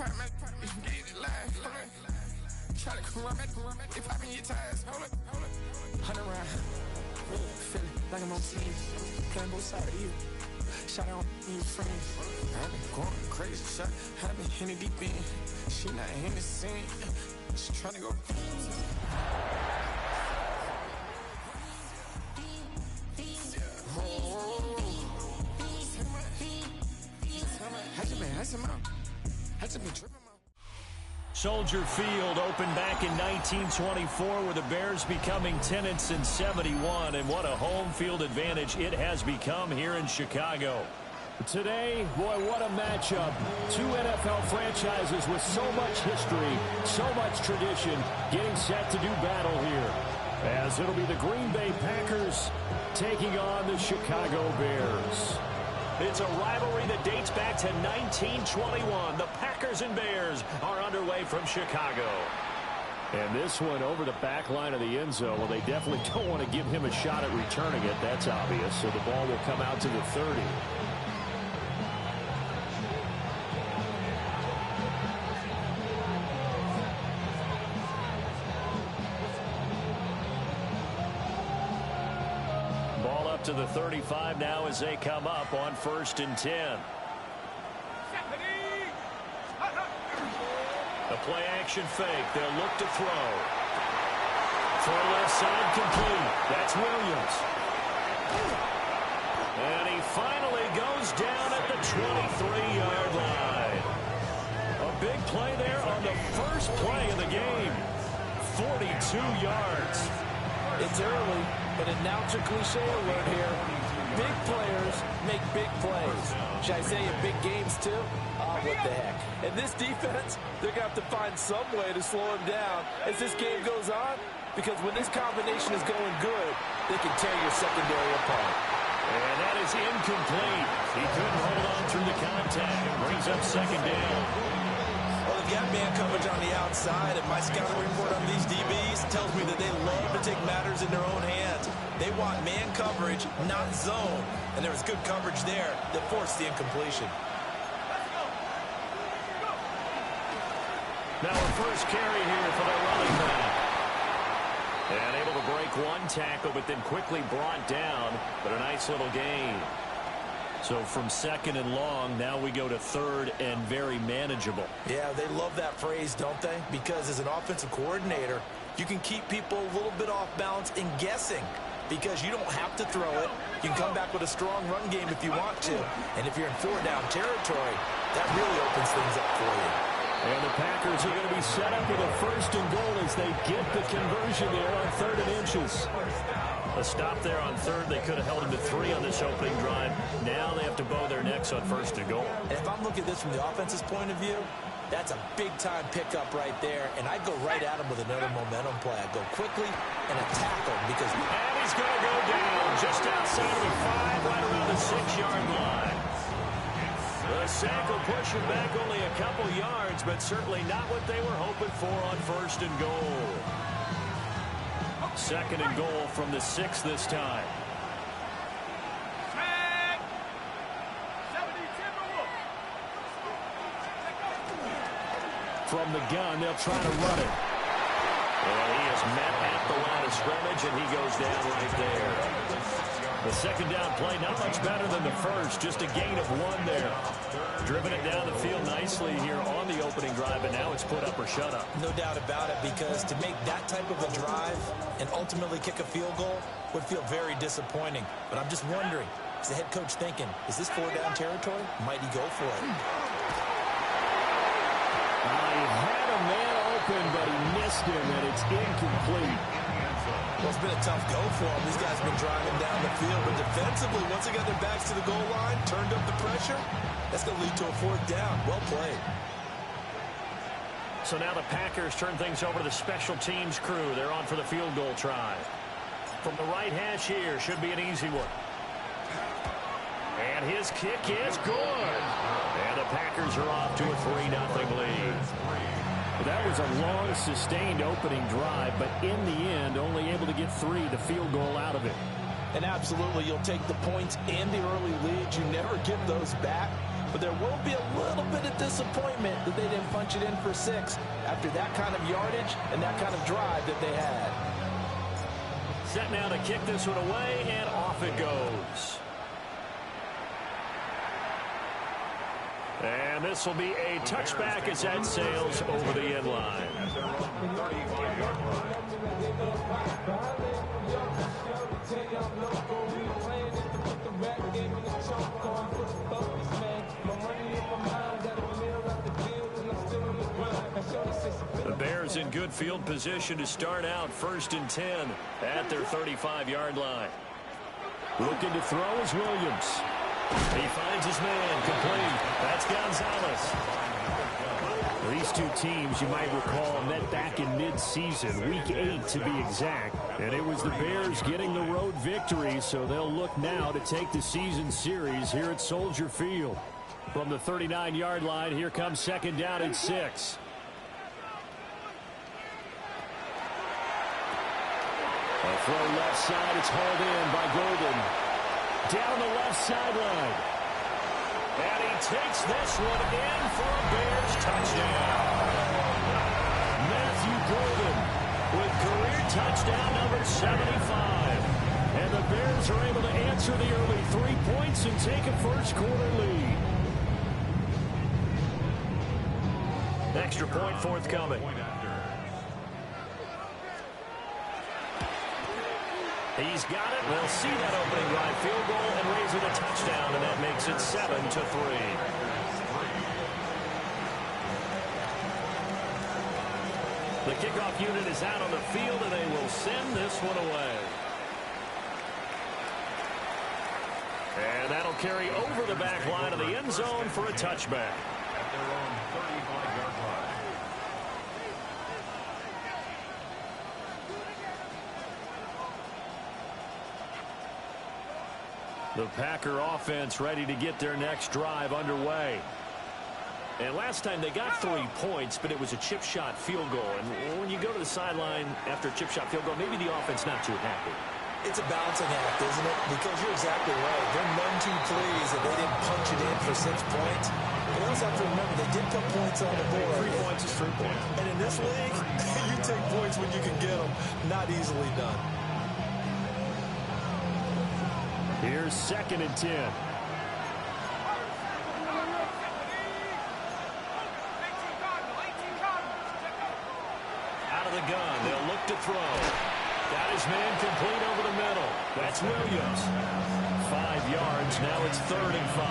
Try to come run it. If I can get ties, hold it. 100 round. Feeling like I'm on team. Playing both sides of you. Shot on your friends. I've been going crazy. Shot. I've been in the deep end. She not in the scene. She trying to go. Soldier Field opened back in 1924 with the Bears becoming tenants in 71, and what a home field advantage it has become here in Chicago. Today, boy, what a matchup. Two NFL franchises with so much history, so much tradition, getting set to do battle here. As it'll be the Green Bay Packers taking on the Chicago Bears. It's a rivalry that dates back to 1921. The Packers and Bears are underway from Chicago. And this one over the back line of the end zone. Well, they definitely don't want to give him a shot at returning it. That's obvious. So the ball will come out to the 30. To the 35 now as they come up on 1st and 10. The play action fake. They'll look to throw. For left side complete. That's Williams. And he finally goes down at the 23-yard line. A big play there on the first play of the game. 42 yards. It's early, but announcer cliche alert here. Big players make big plays. Should I say in big games too? Oh, what the heck. And this defense, they're going to have to find some way to slow him down as this game goes on, because when this combination is going good, they can tear your secondary apart. And that is incomplete. He couldn't hold on through the contact. It brings up 2nd down. Well, if you have man coverage on the outside, and my scouting report on these DBs tells me that they love to take matters in their own hands. They want man coverage, not zone. And there was good coverage there that forced the incompletion. Now a first carry here for their running back. And able to break one tackle, but then quickly brought down. But a nice little gain. So from 2nd and long, now we go to 3rd and very manageable. Yeah, they love that phrase, don't they? Because as an offensive coordinator, you can keep people a little bit off balance and guessing, because you don't have to throw it. You can come back with a strong run game if you want to. And if you're in 4-down territory, that really opens things up for you. And the Packers are going to be set up with a 1st and goal as they get the conversion there on 3rd and inches. A stop there on 3rd. They could have held him to 3 on this opening drive. Now they have to bow their necks on 1st and goal. And if I'm looking at this from the offense's point of view, that's a big-time pickup right there. And I'd go right at him with another momentum play. I'd go quickly and attack him because... And he's going to go down just outside of the 5, right around the 6-yard line. The sack will push him back only a couple yards, but certainly not what they were hoping for on 1st and goal. 2nd and goal from the 6 this time. From the gun, they'll try to run it. And he is met at the line of scrimmage, and he goes down right there. The 2nd down play, not much better than the first, just a gain of 1 there. Driven it down the field nicely here on the opening drive, and now it's put up or shut up. No doubt about it, because to make that type of a drive and ultimately kick a field goal would feel very disappointing. But I'm just wondering, is the head coach thinking, is this 4-down territory? Might he go for it? He had a man open, but he missed him, and it's incomplete. Well, it's been a tough go for them. These guys have been driving down the field, but defensively, once they got their backs to the goal line, turned up the pressure, that's going to lead to a 4th down. Well played. So now the Packers turn things over to the special teams crew. They're on for the field goal try. From the right hash here, should be an easy one. And his kick is good. And the Packers are off to a 3-0 lead. That was a long, sustained opening drive, but in the end, only able to get 3, the field goal out of it. And absolutely, you'll take the points and the early lead. You never get those back. but there will be a little bit of disappointment that they didn't punch it in for 6 after that kind of yardage and that kind of drive that they had. Set now to kick this one away, and off it goes. And this will be a touchback as that sails over the end line. The Bears in good field position to start out 1st and 10 at their 35-yard line. Looking to throw is Williams. He finds his man, complete. That's Gonzalez. These two teams, you might recall, met back in mid-season, week 8 to be exact. And it was the Bears getting the road victory, so they'll look now to take the season series here at Soldier Field. From the 39-yard line, here comes 2nd down and 6. A throw left side, it's hauled in by Golden. Down the left sideline. And he takes this one in for a Bears touchdown. Matthew Golden with career touchdown number 75. And the Bears are able to answer the early 3 points and take a first-quarter lead. Extra point forthcoming. He's got it. We'll see that opening drive field goal and raise it a touchdown, and that makes it 7-3. The kickoff unit is out on the field, and they will send this one away. And that'll carry over the back line of the end zone for a touchback. At their own 35-yard line. The Packer offense ready to get their next drive underway. And last time they got 3 points, but it was a chip shot field goal. And when you go to the sideline after a chip shot field goal, maybe the offense not too happy. It's a balancing act, isn't it? Because you're exactly right. They're none too pleased that they didn't punch it in for 6 points. But you also have to remember, they did put points on the board. 3 points is 3 points. And in this league, you take points when you can get them. Not easily done. Here's 2nd and 10. Out of the gun, they'll look to throw. Got his man complete over the middle. That's Williams. 5 yards, now it's 3rd and 5.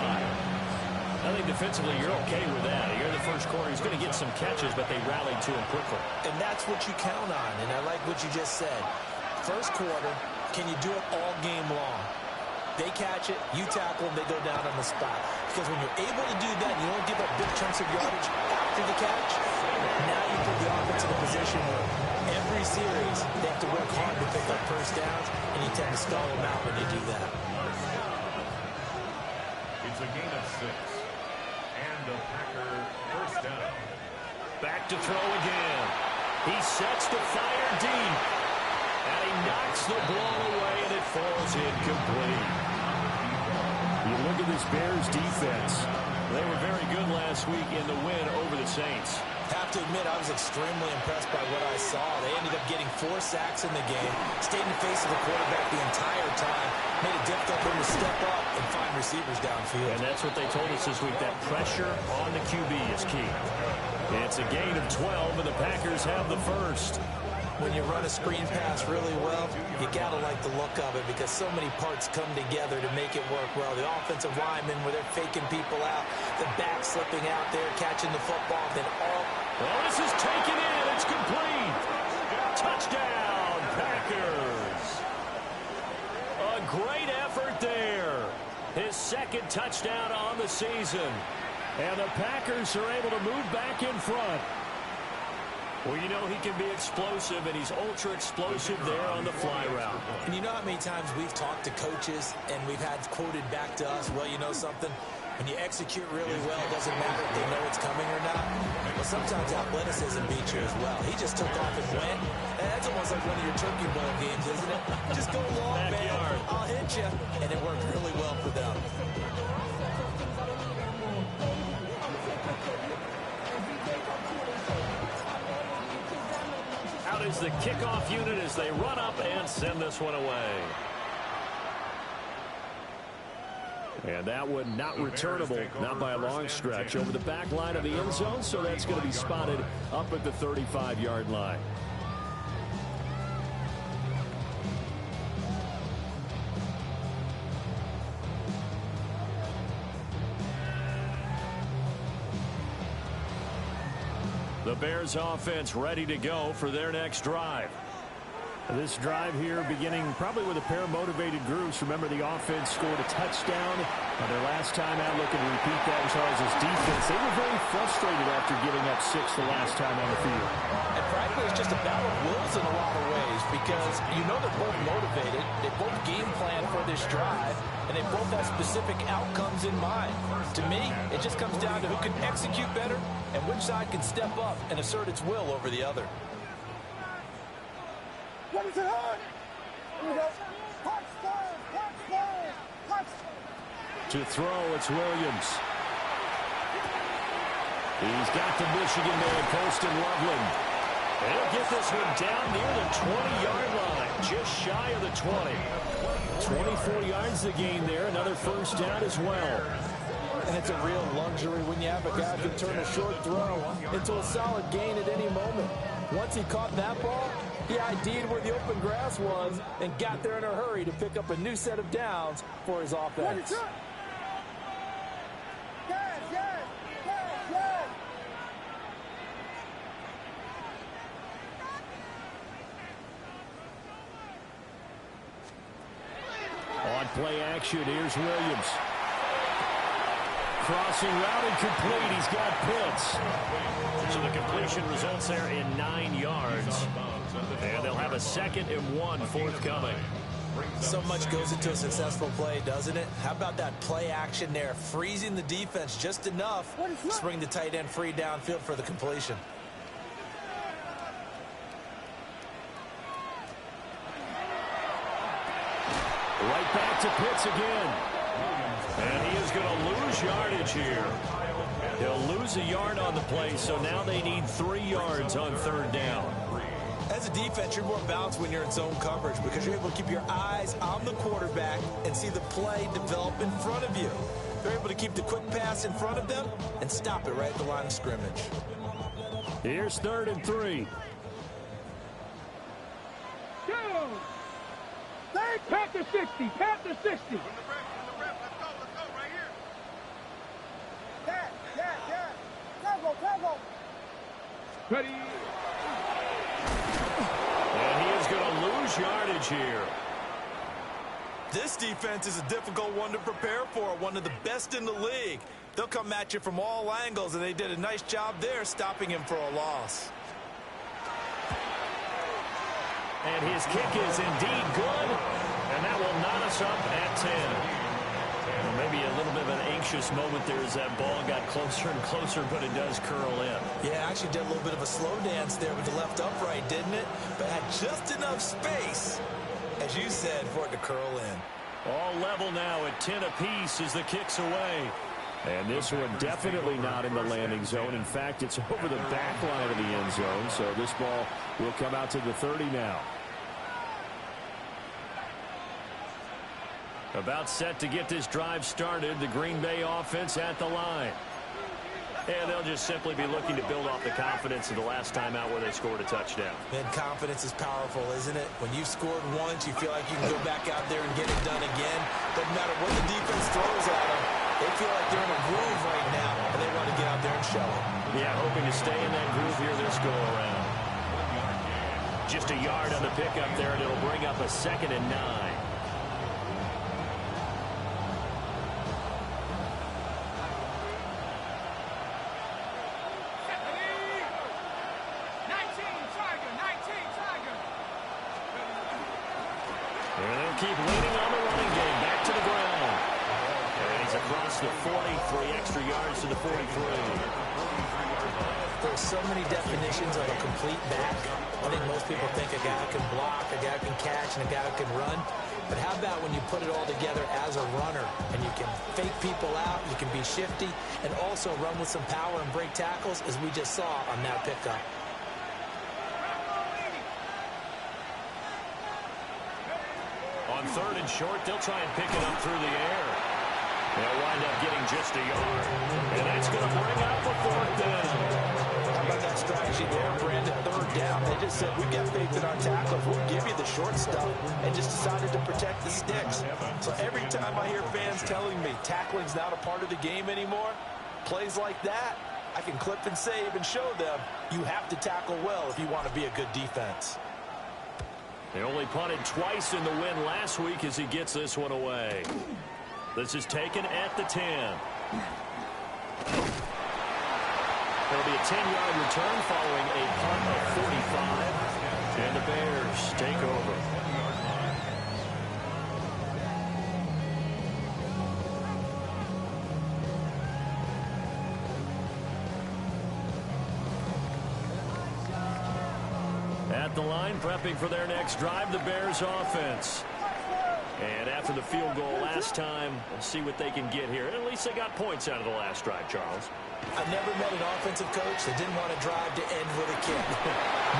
I think defensively you're okay with that. Here in the first quarter, he's going to get some catches, but they rallied to him quickly. And that's what you count on, and I like what you just said. First quarter, can you do it all game long? They catch it, you tackle them, they go down on the spot. Because when you're able to do that, you don't give up big chunks of yardage after the catch, now you put the offense in a position where every series they have to work hard to pick up first downs, and you tend to stall them out when you do that. It's a gain of 6. And the Packer first down. Back to throw again. He sets the fire deep. And he knocks the ball away, and it falls incomplete. You look at this Bears defense. They were very good last week in the win over the Saints. Have to admit, I was extremely impressed by what I saw. They ended up getting 4 sacks in the game, stayed in the face of the quarterback the entire time, made it difficult for him to step up and find receivers downfield. And that's what they told us this week, that pressure on the QB is key. It's a gain of 12, and the Packers have the first. When you run a screen pass really well, you gotta like the look of it because so many parts come together to make it work well. The offensive linemen, where they're faking people out, the back slipping out there, catching the football, then all... Well, this is taken in. It's complete. Touchdown, Packers. A great effort there. His 2nd touchdown on the season. And the Packers are able to move back in front. Well, you know he can be explosive, and he's ultra-explosive there on the fly route. And you know how many times we've talked to coaches and we've had quoted back to us, well, you know something? When you execute really well, it doesn't matter if they know it's coming or not. Well, sometimes athleticism beats you as well. He just took off and went. And that's almost like one of your turkey bowl games, isn't it? Just go long, man. I'll hit you. And it worked really well for them. is the kickoff unit as they run up and send this one away. And that one not returnable, not by a long stretch, over the back line of the end zone, so that's going to be spotted up at the 35-yard line. The Bears offense ready to go for their next drive. This drive here beginning probably with a pair of motivated groups. Remember, the offense scored a touchdown on their last time out. Looking to repeat that as far as his defense. They were very frustrated after giving up 6 the last time on the field. And frankly, it's just a battle of wills in a lot of ways because you know they're both motivated. They both game plan for this drive, and they both have specific outcomes in mind. To me, it just comes down to who can execute better and which side can step up and assert its will over the other. What is it on? Here we go. Touchdown. To throw, it's Williams. He's got the Michigan man, Colston Loveland. And he'll get this one down near the 20-yard line, just shy of the 20. 24 yards the gain there, another first down as well. And it's a real luxury when you have a guy who can turn a short throw into a solid gain at any moment. Once he caught that ball, he ID'd where the open grass was and got there in a hurry to pick up a new set of downs for his offense. On play action, here's Williams. Crossing route incomplete. He's got Pitts. So the completion results there in 9 yards. And they'll have a 2nd and 1 forthcoming. So much goes into a successful play, doesn't it? How about that play action there? Freezing the defense just enough to bring the tight end free downfield for the completion. Right back to Pitts again. And he is going to lose yardage here. He'll lose a yard on the play, so now they need 3 yards on 3rd down. As a defense, you're more balanced when you're in zone coverage because you're able to keep your eyes on the quarterback and see the play develop in front of you. They're able to keep the quick pass in front of them and stop it right at the line of scrimmage. Here's 3rd and 3. Panther 60. Panther 60. Let's go right here. Yeah. Tempo. Ready. And he is going to lose yardage here. This defense is a difficult one to prepare for, one of the best in the league. They'll come at you from all angles, and they did a nice job there stopping him for a loss. And his kick is indeed good, and that will knot us up at 10. Well, maybe a little bit of an anxious moment there as that ball got closer and closer, but it does curl in. Yeah, actually did a little bit of a slow dance there with the left upright, didn't it? But had just enough space, as you said, for it to curl in. All level now at 10 apiece as the kick's away. And this one definitely not in the landing zone. In fact, it's over the back line of the end zone. So this ball will come out to the 30 now. About set to get this drive started. The Green Bay offense at the line. And they'll just simply be looking to build off the confidence of the last time out where they scored a touchdown. Man, confidence is powerful, isn't it? When you've scored once, you feel like you can go back out there and get it done again. Doesn't matter what the defense throws at them. They feel like they're in a groove right now, and they want to get out there and show it. Yeah, hoping to stay in that groove here this go-around. Just a yard on the pickup there, and it'll bring up a 2nd and 9. Keep leaning on the running game. Back to the ground. And he's across the 40. 3 extra yards to the 43. There's so many definitions of a complete back. I think most people think a guy can block, a guy can catch, and a guy can run. But how about when you put it all together as a runner and you can fake people out, you can be shifty, and also run with some power and break tackles, as we just saw on that pickup. third and short. They'll try and pick it up through the air. They'll wind up getting just a yard. And that's going to bring up a fourth down. How about that strategy there, Brandon? Third down. They just said, we got faith in our tackles. We'll give you the short stuff, and just decided to protect the sticks. So every time I hear fans telling me tackling's not a part of the game anymore, plays like that, I can clip and save and show them you have to tackle well if you want to be a good defense. They only punted twice in the win last week as he gets this one away. This is taken at the 10. It'll be a 10-yard return following a punt of 45. And the Bears take over. At the line, prepping for their next drive, the Bears offense. And after the field goal last time, we'll see what they can get here. At least they got points out of the last drive, Charles. I've never met an offensive coach that didn't want to drive to end with a kick.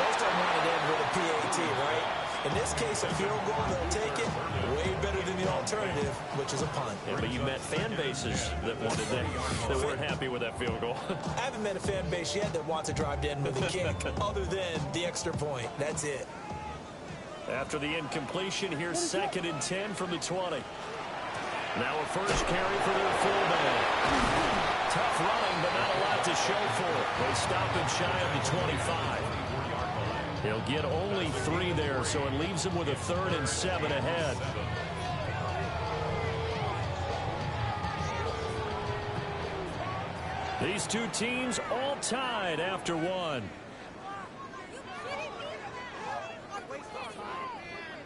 Most of them wanted to end with a PAT, right? In this case, a field goal, they'll take it. Way better than the alternative, which is a punt. Yeah, but you met fan bases that wanted that weren't happy with that field goal. I haven't met a fan base yet that wants to drive to end with a kick, other than the extra point. That's it. After the incompletion, here's 2nd and 10 from the 20. Now a first carry for their fullback. Tough running, but not a lot to show for it. They stop him shy of the 25. He'll get only 3 there, so it leaves him with a 3rd and 7 ahead. These two teams all tied after one.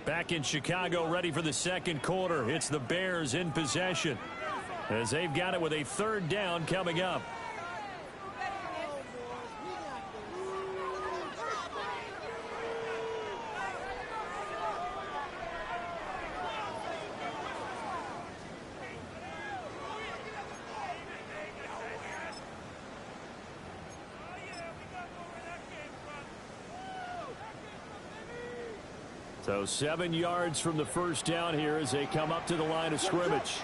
Back in Chicago, ready for the second quarter. It's the Bears in possession as they've got it with a 3rd down coming up. So 7 yards from the first down here as they come up to the line of scrimmage.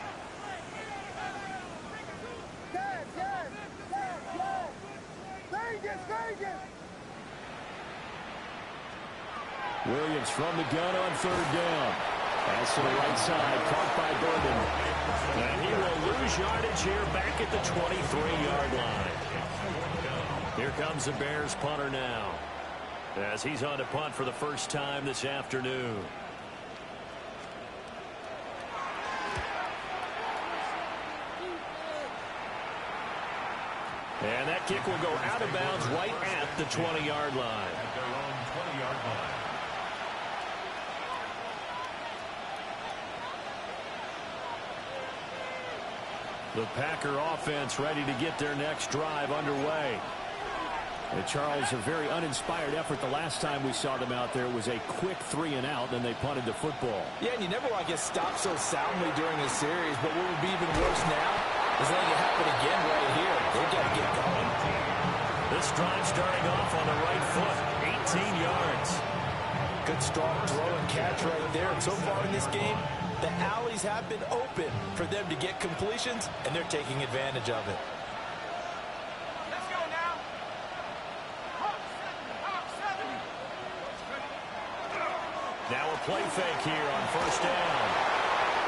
Williams from the gun on 3rd down. Pass to the right side, caught by Burden. And he will lose yardage here back at the 23-yard line. Here comes the Bears punter now, as he's on to punt for the first time this afternoon. And that kick will go out of bounds right at the 20-yard line. At their own 20-yard line. The Packer offense ready to get their next drive underway. And Charles, a very uninspired effort the last time we saw them out there. It was a quick 3 and out, then they punted the football. Yeah, and you never want to get stopped so soundly during a series, but what would be even worse now is letting it happen again right here. They've got to get going. This drive starting off on the right foot, 18 yards. Good strong throw and catch right there. And so far in this game, the alleys have been open for them to get completions, and they're taking advantage of it. Now a play fake here on first down.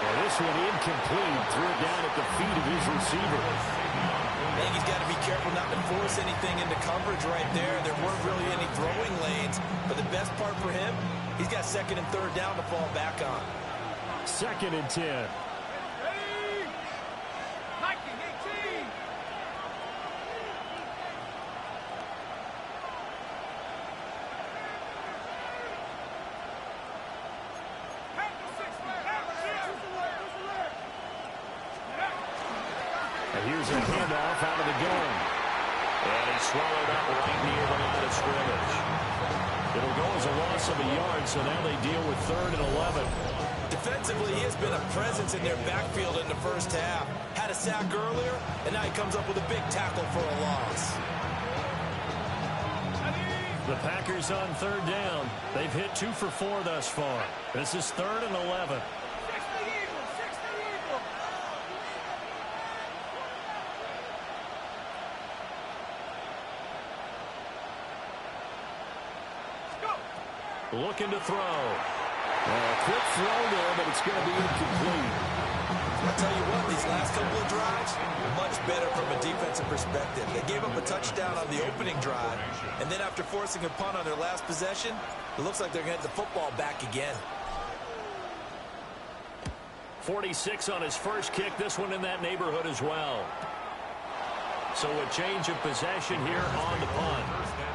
And this one incomplete. Threw it down at the feet of his receiver. I think he's got to be careful not to force anything into coverage right there. There weren't really any throwing lanes. But the best part for him, he's got 2nd and 3rd down to fall back on. 2nd and 10. Here's a handoff out of the gun. And he's swallowed up right near the line of scrimmage. It'll go as a loss of a yard, so now they deal with 3rd and 11. Defensively, he has been a presence in their backfield in the first half. Had a sack earlier, and now he comes up with a big tackle for a loss. The Packers on 3rd down. They've hit 2 for 4 thus far. This is 3rd and 11. looking to throw. Quick throw there, but it's going to be incomplete. I'll tell you what, these last couple of drives, much better from a defensive perspective. They gave up a touchdown on the opening drive, and then after forcing a punt on their last possession, it looks like they're going to get the football back again. 46 on his first kick, this one in that neighborhood as well. So a change of possession here on the punt.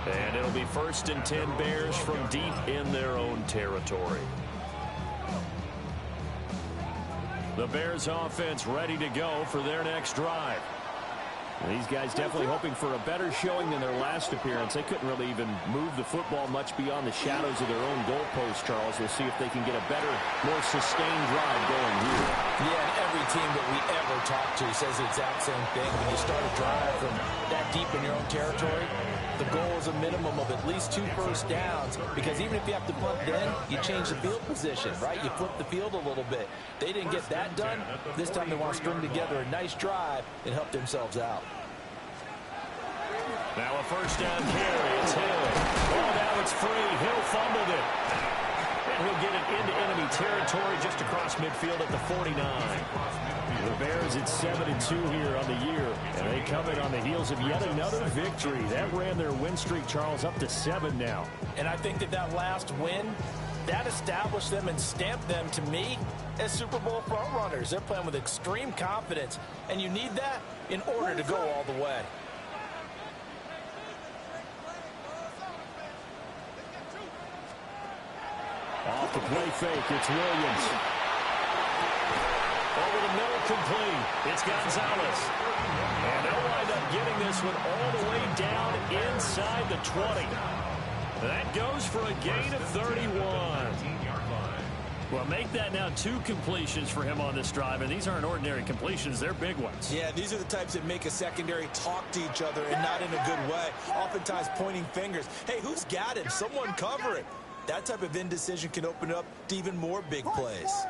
And it'll be 1st and 10 Bears from deep in their own territory. The Bears offense ready to go for their next drive. These guys definitely hoping for a better showing than their last appearance. They couldn't really even move the football much beyond the shadows of their own goalpost, Charles. We'll see if they can get a better, more sustained drive going here. Yeah, and every team that we ever talk to says the exact same thing. When you start a drive from that deep in your own territory, the goal is a minimum of at least 2 first downs, because even if you have to punt then, you change the field position, right? You flip the field a little bit. They didn't get that done. This time they want to string together a nice drive and help themselves out. Now a first down carry. It's Hill. Oh, now it's free. Hill fumbled it. And he'll get it into enemy territory just across midfield at the 49. The Bears at 7-2 here on the year, and they come in on the heels of yet another victory. That ran their win streak, Charles, up to 7 now. And I think that last win, that established them and stamped them, to me, as Super Bowl frontrunners. They're playing with extreme confidence, and you need that in order to go all the way. Off the play fake, it's Williams. Over the middle, complete. It's Gonzalez. And they'll wind up getting this one all the way down inside the 20. That goes for a gain of 31. Well, make that now 2 completions for him on this drive, and these aren't ordinary completions. They're big ones. Yeah, these are the types that make a secondary talk to each other, and not in a good way. Oftentimes pointing fingers. Hey, who's got him? Someone cover it. That type of indecision can open up to even more big plays.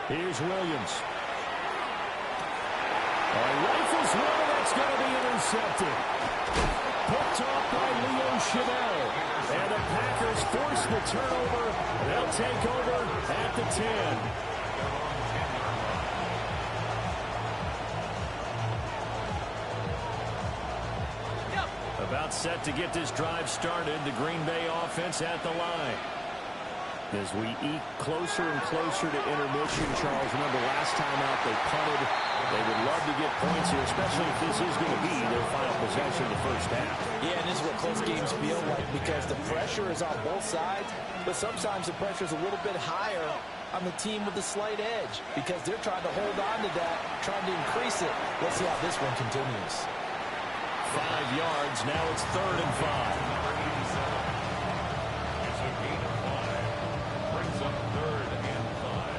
Here's Williams. Rifles one, that's going to be intercepted. Picked off by Leo Chanel. And the Packers force the turnover. They'll take over at the 10. About set to get this drive started. The Green Bay offense at the line. As we eke closer and closer to intermission, Charles, remember last time out they punted. They would love to get points here, especially if this is going to be their final possession of the first half. Yeah, and this is what close games feel like, because the pressure is on both sides, but sometimes the pressure is a little bit higher on the team with the slight edge, because they're trying to hold on to that, trying to increase it. Let's see how this one continues. 5 yards. Now it's 3rd and 5. Brings up 3rd and 5.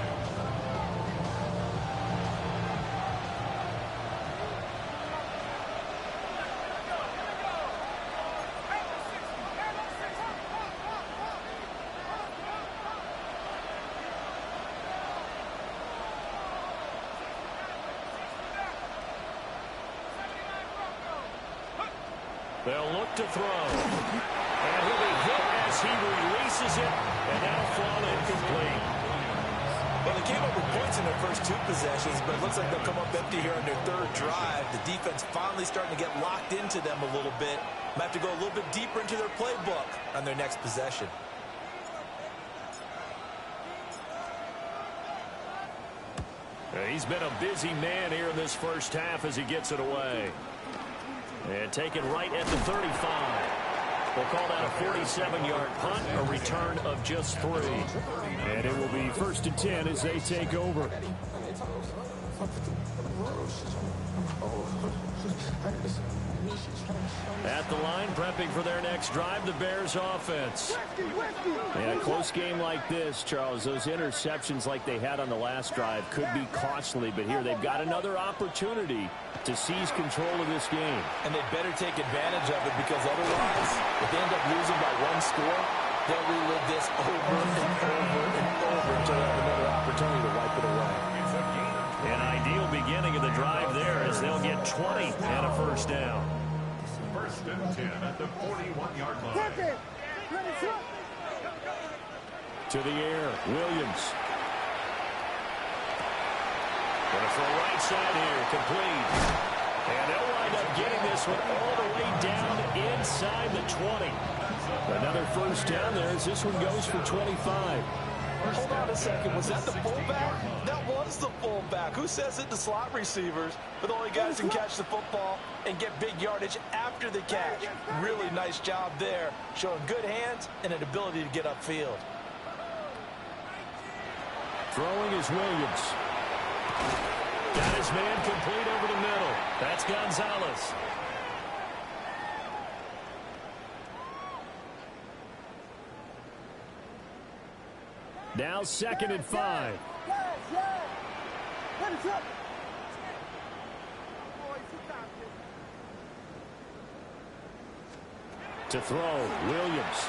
They'll look to throw. And he'll be hit as he releases it, and that'll fall incomplete. Well, they came up with points in their first 2 possessions, but it looks like they'll come up empty here on their 3rd drive. The defense finally starting to get locked into them a little bit. Might have to go a little bit deeper into their playbook on their next possession. He's been a busy man here in this first half as he gets it away. And taken right at the 35. We'll call that a 47-yard punt, a return of just 3. And it will be 1st and 10 as they take over. At the line, prepping for their next drive, the Bears offense. In a close game like this, Charles, those interceptions like they had on the last drive could be costly, but here they've got another opportunity to seize control of this game. And they better take advantage of it, because otherwise, if they end up losing by 1 score, they'll relive this over and over and over until they have another opportunity to wipe it away. An ideal beginning of the drive there, as they'll get 20 and a first down. First and 10 at the 41-yard line. To the air, Williams. Going for a right side here, complete. And they'll wind up getting this one all the way down inside the 20. Another first down there as this one goes for 25. Hold on a second. Was that the fullback? That was the fullback. Who says it to slot receivers? But the only guys who can catch the football and get big yardage after the catch. Really nice job there, showing good hands and an ability to get upfield. Throwing is Williams. Got his man complete over the middle. That's Gonzalez. Now 2nd and 5. To throw, Williams.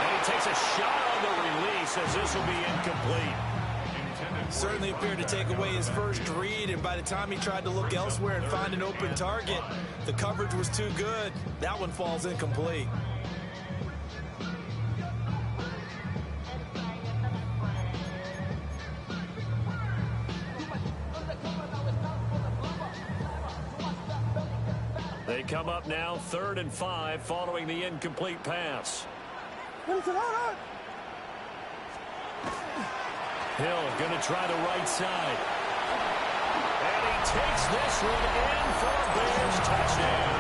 And he takes a shot on the release as this will be incomplete. Certainly appeared to take away his first read, and by the time he tried to look elsewhere and find an open target, the coverage was too good. That one falls incomplete. They come up now 3rd and 5 following the incomplete pass. Hill going to try the right side. And he takes this one in for a Bears touchdown.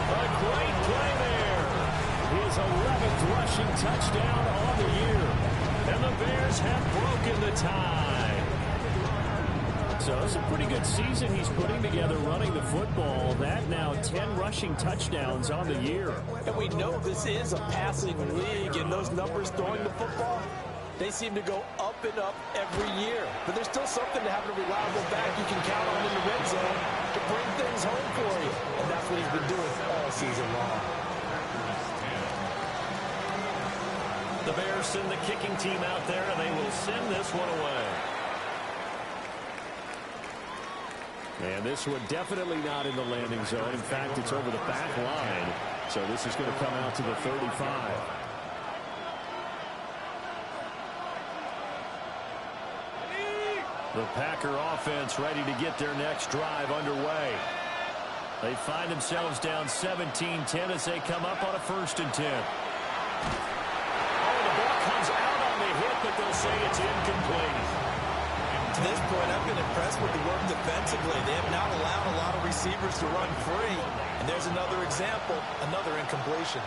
A great play there. His 11th rushing touchdown on the year. And the Bears have broken the tie. So it's a pretty good season he's putting together running the football. That now 10 rushing touchdowns on the year. And we know this is a passing league, and those numbers throwing the football, they seem to go up and up every year. But there's still something to having a reliable back you can count on in the red zone to bring things home for you. And that's what he's been doing all season long. The Bears send the kicking team out there, and they will send this one away. And this one definitely not in the landing zone. In fact, it's over the back line. So this is going to come out to the 35. The Packer offense ready to get their next drive underway. They find themselves down 17-10 as they come up on a 1st and 10. Oh, the ball comes out on the hit, but they'll say it's incomplete. To this point, I've been impressed with the work defensively. They have not allowed a lot of receivers to run free. And there's another example, another incompletion.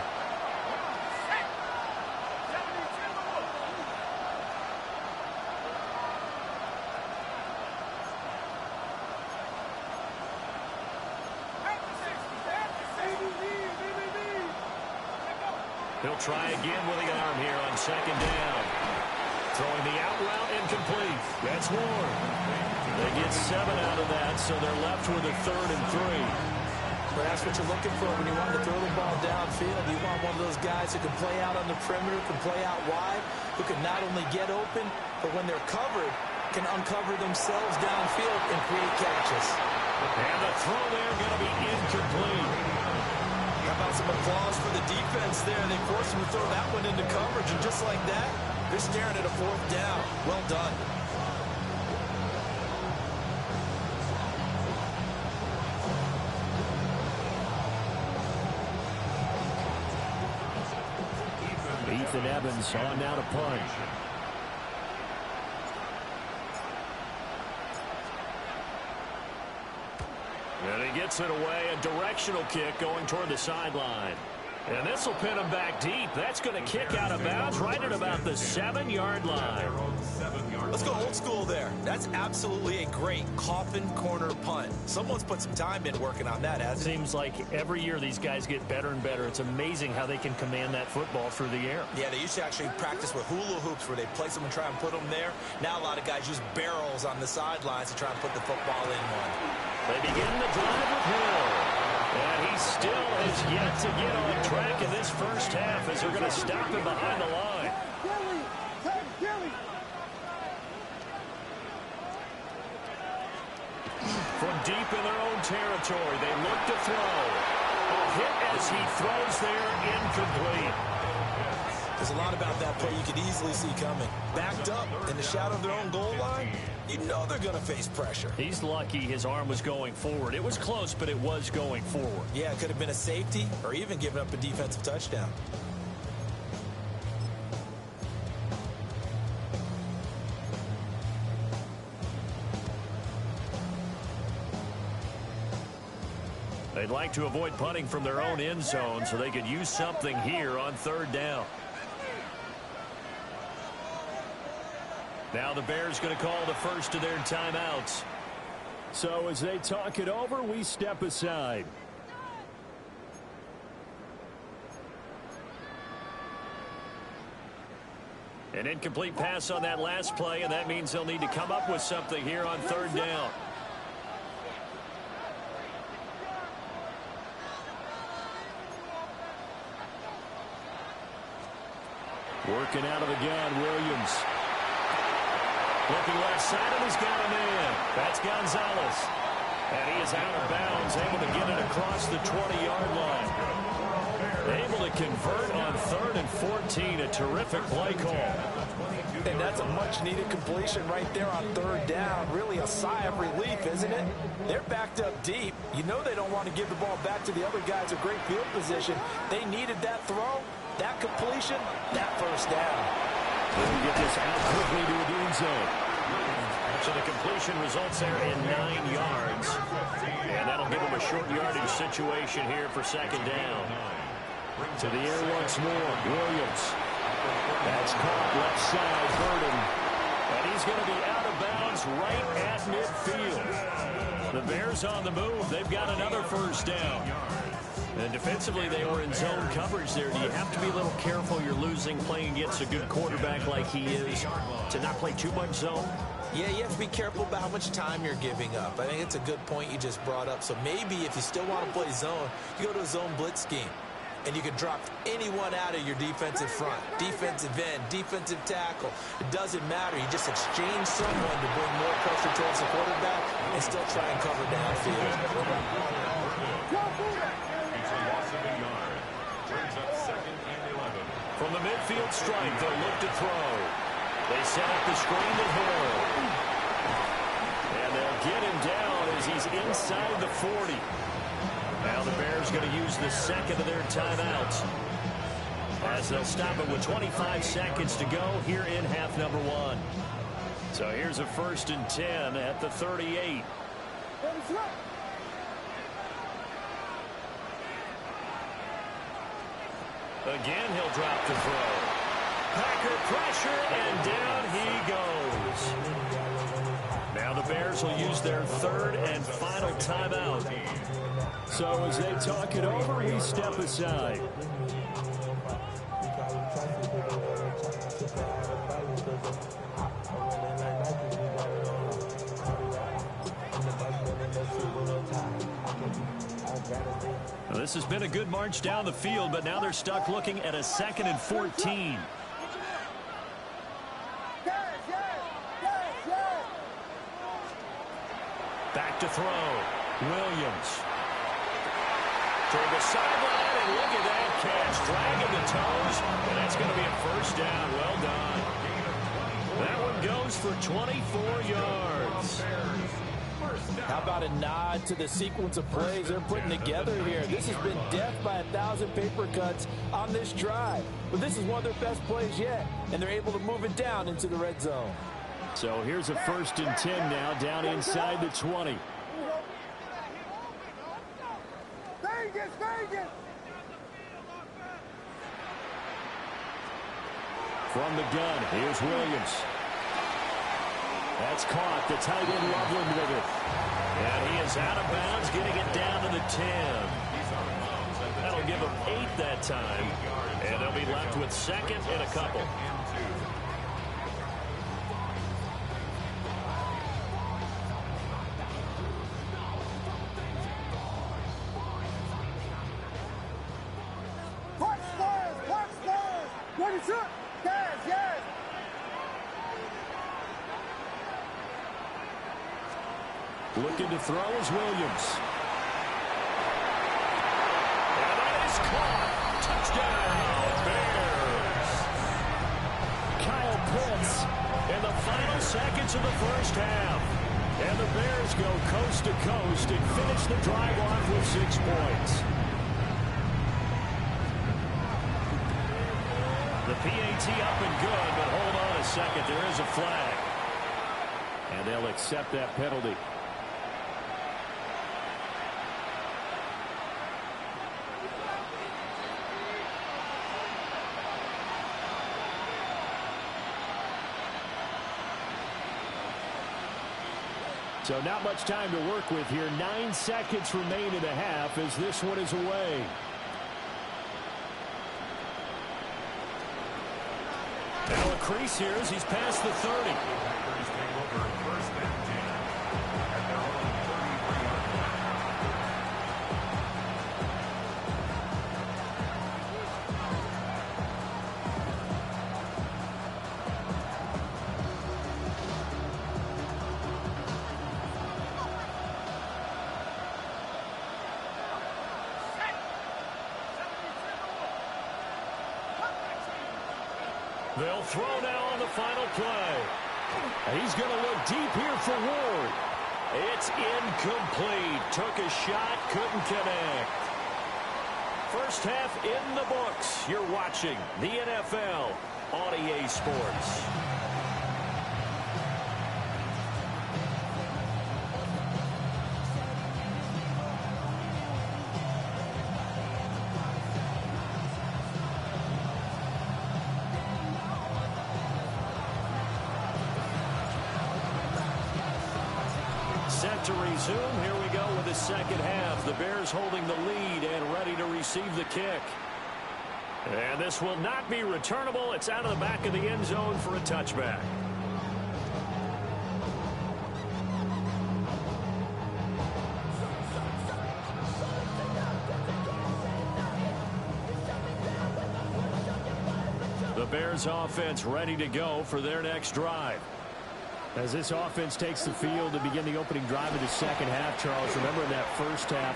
He'll try again with the arm here on 2nd down. Throwing the out route incomplete. That's Ward. They get 7 out of that, so they're left with a 3rd and 3. But that's what you're looking for when you want to throw the ball downfield. You want one of those guys who can play out on the perimeter, can play out wide, who can not only get open, but when they're covered, can uncover themselves downfield and create catches. And the throw there going to be incomplete. How about some applause for the defense there? They forced him to throw that one into coverage, and just like that, they're staring at a 4th down. Well done. Ethan Evans on now to punt. And he gets it away, a directional kick going toward the sideline. And this will pin him back deep. That's going to kick out of bounds right at about the 7-yard line. Let's go old school there. That's absolutely a great coffin corner punt. Someone's put some time in working on that, hasn't it? Seems like every year these guys get better and better. It's amazing how they can command that football through the air. Yeah, they used to actually practice with hula hoops where they place them and try and put them there. Now a lot of guys use barrels on the sidelines to try and put the football in one. They begin the drive with Hill. And he still has yet to get on track in this first half as they're going to stop him behind the line. From deep in their own territory, they look to throw. A hit as he throws there, incomplete. There's a lot about that play you could easily see coming. Backed up in the shadow of their own goal line, you know they're going to face pressure. He's lucky his arm was going forward. It was close, but it was going forward. Yeah, it could have been a safety or even given up a defensive touchdown. They'd like to avoid punting from their own end zone so they could use something here on third down. Now the Bears going to call the first of their timeouts. So as they talk it over, we step aside. An incomplete pass on that last play, and that means they'll need to come up with something here on third down. Working out of the gun, Williams. Looking left side, and he's got a man. That's Gonzalez. And he is out of bounds, able to get it across the 20-yard line. Able to convert on 3rd and 14. A terrific play call. And that's a much-needed completion right there on third down. Really a sigh of relief, isn't it? They're backed up deep. You know they don't want to give the ball back to the other guys. A great field position. They needed that throw, that completion, that first down. They get this out quickly to a end zone. So the completion results there in 9 yards. And that'll give them a short yardage situation here for second down. To the air once more, Williams. That's caught left side, Burden. And he's going to be out of bounds right at midfield. The Bears on the move. They've got another first down. And defensively, they were in zone coverage there. Do you have to be a little careful? You're losing playing against a good quarterback like he is to not play too much zone? Yeah, you have to be careful about how much time you're giving up. I think it's a good point you just brought up. So maybe if you still want to play zone, you go to a zone blitz scheme. And you can drop anyone out of your defensive front. Defensive end, defensive tackle. It doesn't matter. You just exchange someone to bring more pressure towards the quarterback and still try and cover downfield. From the midfield stripe, they'll look to throw. They set up the screen to Hill. And they'll get him down as he's inside the 40. Now the Bears going to use the second of their timeouts as they'll stop it with 25 seconds to go here in half number 1. So here's a 1st and 10 at the 38. Again, he'll drop to throw. Packer pressure, and down he goes. Now the Bears will use their 3rd and final timeout. So as they talk it over, we step aside. Well, this has been a good march down the field, but now they're stuck looking at a 2nd and 14. Back to throw. Williams. Toward the sideline, and look at that catch. Dragging the toes, and that's going to be a first down. Well done. That one goes for 24 yards. How about a nod to the sequence of plays they're putting together here? This has been death by 1,000 paper cuts on this drive. But this is one of their best plays yet, and they're able to move it down into the red zone. So here's a 1st and 10 now down inside the 20. From the gun, here's Williams. That's caught. The tight end Loveland with it. And he is out of bounds, getting it down to the 10. That'll give him 8 that time. And they'll be left with 2nd and a couple. Looking to throw is Williams. And that is caught. Touchdown, Bears. Kyle Pitts in the final seconds of the first half. And the Bears go coast to coast and finish the drive off with 6 points. The PAT up and good, but hold on a second. There is a flag. And they'll accept that penalty. So not much time to work with here. 9 seconds remain in the half as this one is away. Now a crease here as he's past the 30. They'll throw now on the final play. He's going to look deep here for Ward. It's incomplete. Took a shot, couldn't connect. First half in the books. You're watching the NFL on EA Sports. Set to resume. Here we go with the second half. The Bears holding the lead and ready to receive the kick. And this will not be returnable. It's out of the back of the end zone for a touchback. The Bears offense ready to go for their next drive. As this offense takes the field to begin the opening drive of the second half, Charles, remember in that first half,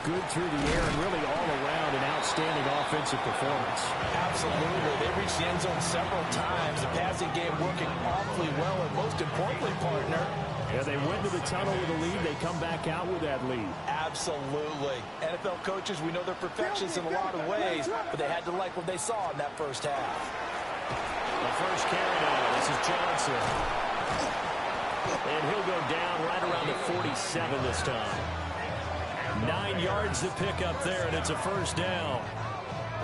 good through the air and really all around an outstanding offensive performance. Absolutely. They reached the end zone several times. The passing game working awfully well, and most importantly, partner, yeah, they went to the tunnel with a lead. They come back out with that lead. Absolutely. NFL coaches, we know they're perfectionists in a lot of ways, but they had to like what they saw in that first half. The first carry now. This is Johnson. And he'll go down right around the 47 this time. 9 yards to pick up there, and it's a first down.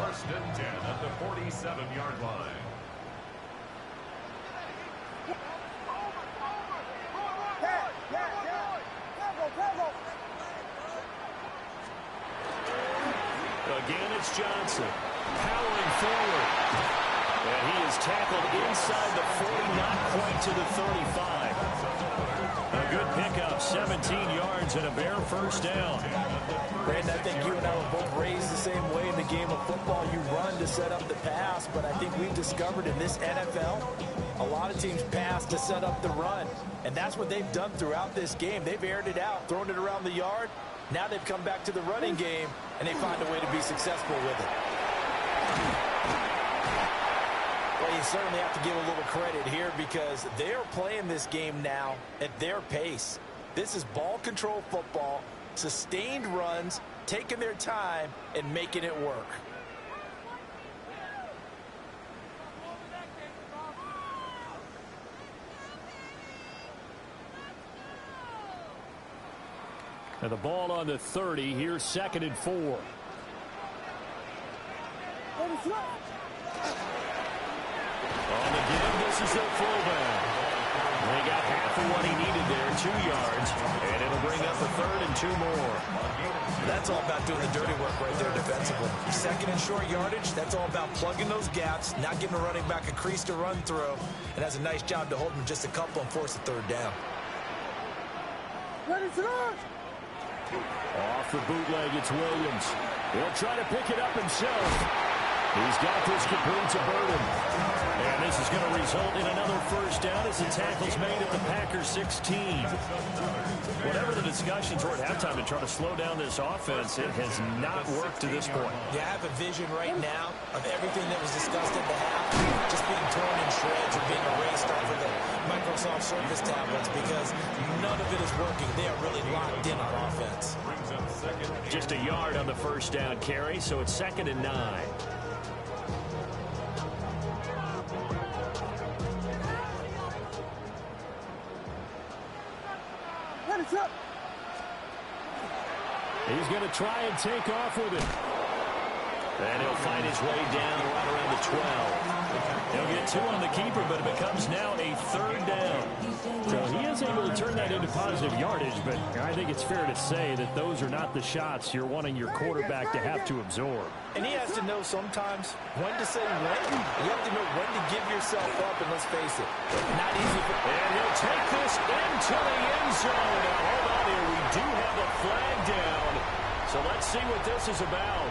First and 10 at the 47-yard line. Again, it's Johnson. Powering forward. And he is tackled inside the 40, not quite to the 35. A good pickup, 17 yards and a Bear first down. Brandon, I think you and I were both raised the same way in the game of football. You run to set up the pass, but I think we've discovered in this NFL, a lot of teams pass to set up the run. And that's what they've done throughout this game. They've aired it out, thrown it around the yard. Now they've come back to the running game, and they find a way to be successful with it. Well, you certainly have to give a little credit here because they are playing this game now at their pace. This is ball control football, sustained runs, taking their time, and making it work. And the ball on the 30. Here's 2nd and 4. On the give, this is their fullback. They got half of what he needed there, 2 yards, and it'll bring up a 3rd and 2 more. That's all about doing the dirty work right there defensively. 2nd and short yardage, that's all about plugging those gaps, not giving a running back a crease to run through, and that's a nice job to hold him just a couple and force the 3rd down. Off the bootleg, it's Williams. He'll try to pick it up himself. He's got this complete to Burden. And this is going to result in another first down as the tackle's made at the Packers 16. Whatever the discussions were at halftime to try to slow down this offense, it has not worked to this point. Yeah, I have a vision right now of everything that was discussed at the half just being torn in shreds or being erased off of the Microsoft Surface tablets because none of it is working. They are really locked in on offense. Just a yard on the first down carry, so it's 2nd and 9. He's going to try and take off with it. And he'll find his way down right around the 12. He'll get 2 on the keeper, but it becomes now a 3rd down. So he is able to turn that into positive yardage, but I think it's fair to say that those are not the shots you're wanting your quarterback to have to absorb. And he has to know sometimes when to say when. You have to know when to give yourself up, and let's face it, not easy. And he'll take this into the end zone. Now, hold on here. We do have a flag down. So let's see what this is about.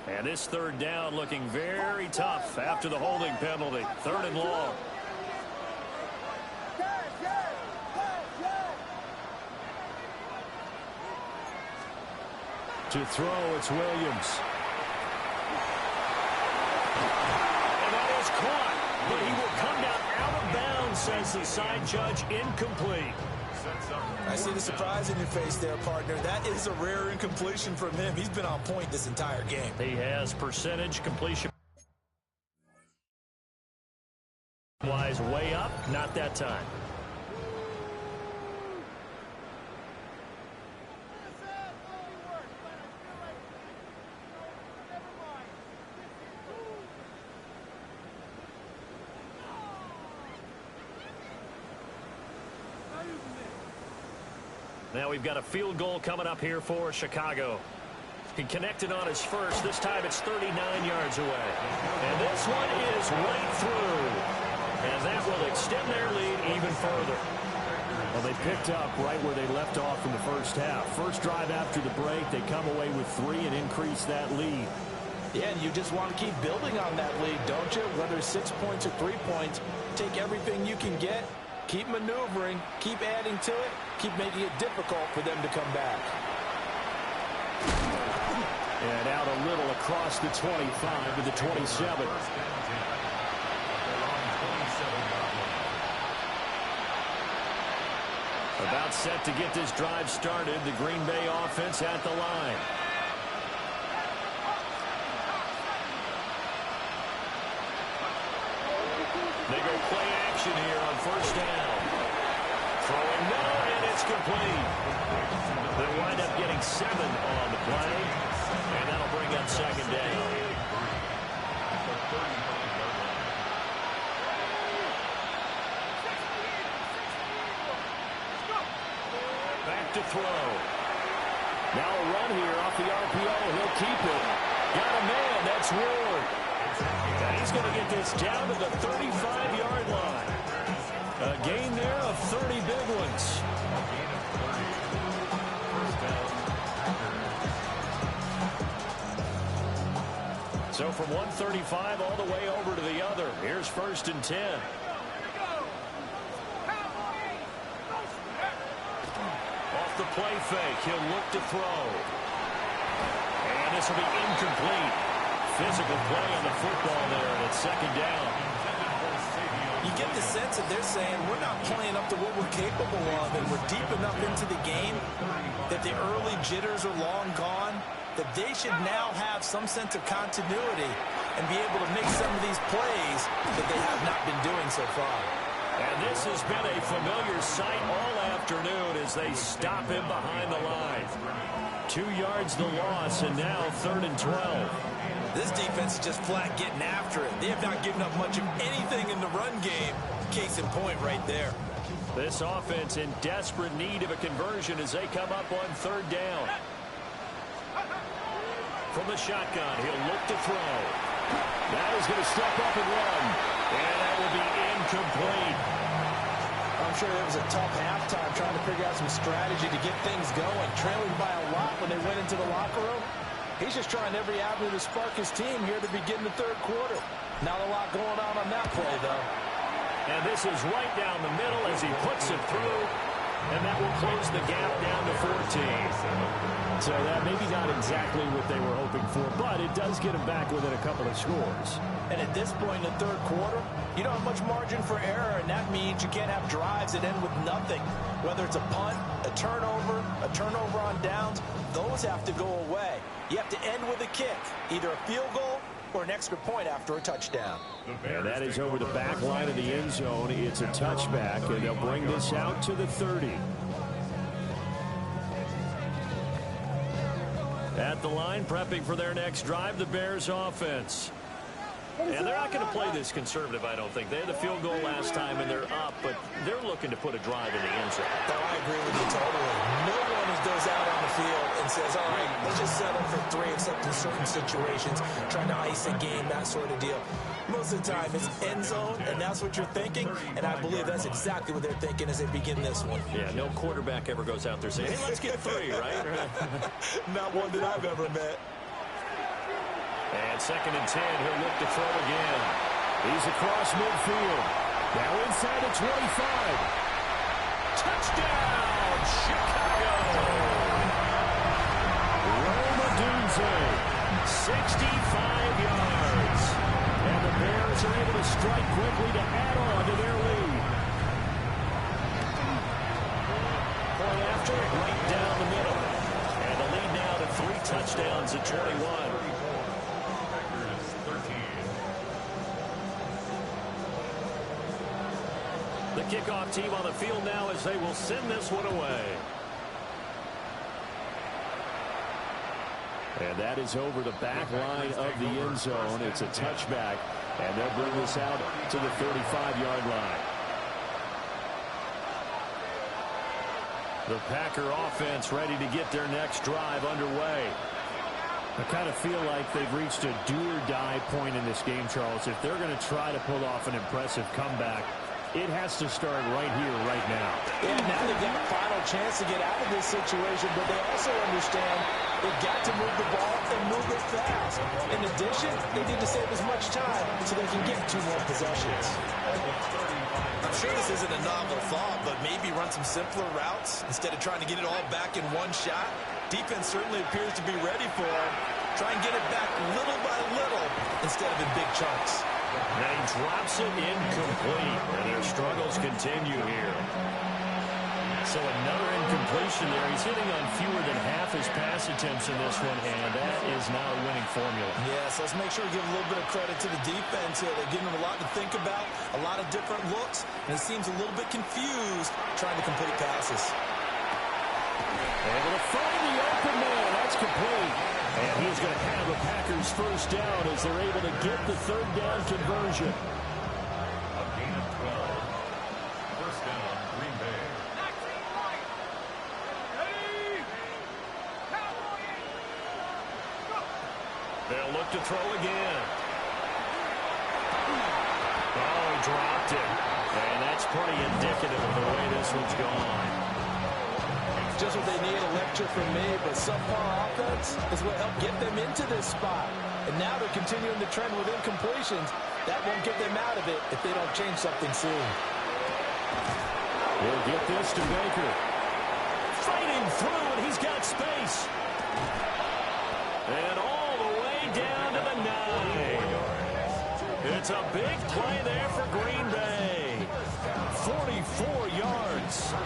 And this 3rd down looking very tough after the holding penalty. 3rd and long. To throw, it's Williams. And that is caught, but he will come down out of bounds, says the side judge, incomplete. I see the surprise in your face there, partner. That is a rare incompletion from him. He's been on point this entire game. He has percentage completion wise way up, not that time. Now we've got a field goal coming up here for Chicago. He connected on his first. This time it's 39 yards away. And this one is right through. And that will extend their lead even further. Well, they picked up right where they left off in the first half. First drive after the break, they come away with 3 and increase that lead. Yeah, and you just want to keep building on that lead, don't you? Whether it's 6 points or 3 points, take everything you can get. Keep maneuvering, keep adding to it, keep making it difficult for them to come back. And out a little across the 25 to the 27. About set to get this drive started, the Green Bay offense at the line. They go play action here on first down. Throwing no, and it's complete. They wind up getting 7 on the play, and that'll bring up 2nd down. Back to throw. Now a run here off the RPO. He'll keep it. Got a man. That's Ward. And he's going to get this down to the 35-yard line. A gain there of 30 big ones. So from 135 all the way over to the other. Here's 1st and 10. Off the play fake, he'll look to throw. And this will be incomplete. Physical play on the football there, and it's 2nd down. You get the sense that they're saying we're not playing up to what we're capable of, and we're deep enough into the game that the early jitters are long gone, that they should now have some sense of continuity and be able to make some of these plays that they have not been doing so far. And this has been a familiar sight all afternoon as they stop him behind the line. 2 yards the loss, and now 3rd and 12. This defense is just flat getting after it. They have not given up much of anything in the run game. Case in point right there. This offense in desperate need of a conversion as they come up on 3rd down. From the shotgun, he'll look to throw. Now he's going to step up and run. And that will be incomplete. sure it was a tough halftime trying to figure out some strategy to get things going. Trailing by a lot when they went into the locker room. He's just trying every avenue to spark his team here to begin the third quarter. Not a lot going on that play, though. And this is right down the middle as he puts it through. And that will close the gap down to 14. So that maybe not exactly what they were hoping for, but it does get them back within a couple of scores. And at this point in the third quarter, you don't have much margin for error, and that means you can't have drives that end with nothing. Whether it's a punt, a turnover on downs, those have to go away. You have to end with a kick, either a field goal or an extra point after a touchdown. And that is over the back line of the end zone. It's a touchback, and they'll bring this out to the 30. At the line, prepping for their next drive, the Bears offense. And they're not going to play this conservative, I don't think. They had the field goal last time, and they're up, but they're looking to put a drive in the end zone. No, I agree with you totally. No one goes out on the field and says, all right, let's just settle for 3, except in certain situations, trying to ice a game, that sort of deal. Most of the time, it's end zone, and that's what you're thinking, and I believe that's exactly what they're thinking as they begin this one. Yeah, no quarterback ever goes out there saying, hey, let's get 3, right? Not one that I've ever met. And 2nd and 10, he'll look to throw again. He's across midfield. Now inside the 25. Touchdown, Chicago! Roma 65 yards. And the Bears are able to strike quickly to add on to their lead. Point after, right down the middle. And the lead now to 3 touchdowns at 21. The kickoff team on the field now as they will send this one away. And that is over the back line of the end zone. It's a touchback, and they'll bring this out to the 35-yard line. The Packer offense ready to get their next drive underway. I kind of feel like they've reached a do-or-die point in this game, Charles. If they're going to try to pull off an impressive comeback, it has to start right here, right now. Yeah, now they've got a final chance to get out of this situation, but they also understand they've got to move the ball and move it fast. In addition, they need to save as much time so they can get 2 more possessions. I'm sure this isn't a novel thought, but maybe run some simpler routes instead of trying to get it all back in one shot. Defense certainly appears to be ready for it. Try and get it back little by little instead of in big chunks. Now he drops it incomplete, and their struggles continue here. So another incompletion there. He's hitting on fewer than half his pass attempts in this one, and that is not a winning formula. Yes, let's make sure we give a little bit of credit to the defense here. They're giving them a lot to think about, a lot of different looks, and it seems a little bit confused trying to complete passes. Able to find the open man. That's complete. And he's going to have the Packers first down as they're able to get the 3rd down conversion. A gain of 12. First down, Green Bay. They'll look to throw again. Oh, he dropped it. And that's pretty indicative of the way this one's gone. Just what they need, a lecture from me, but subpar offense is what helped get them into this spot. And now they're continuing the trend with incompletions. That won't get them out of it if they don't change something soon. We'll get this to Baker. Fighting through, and he's got space. And all the way down to the 9. It's a big play there for Green Bay. 44 yards.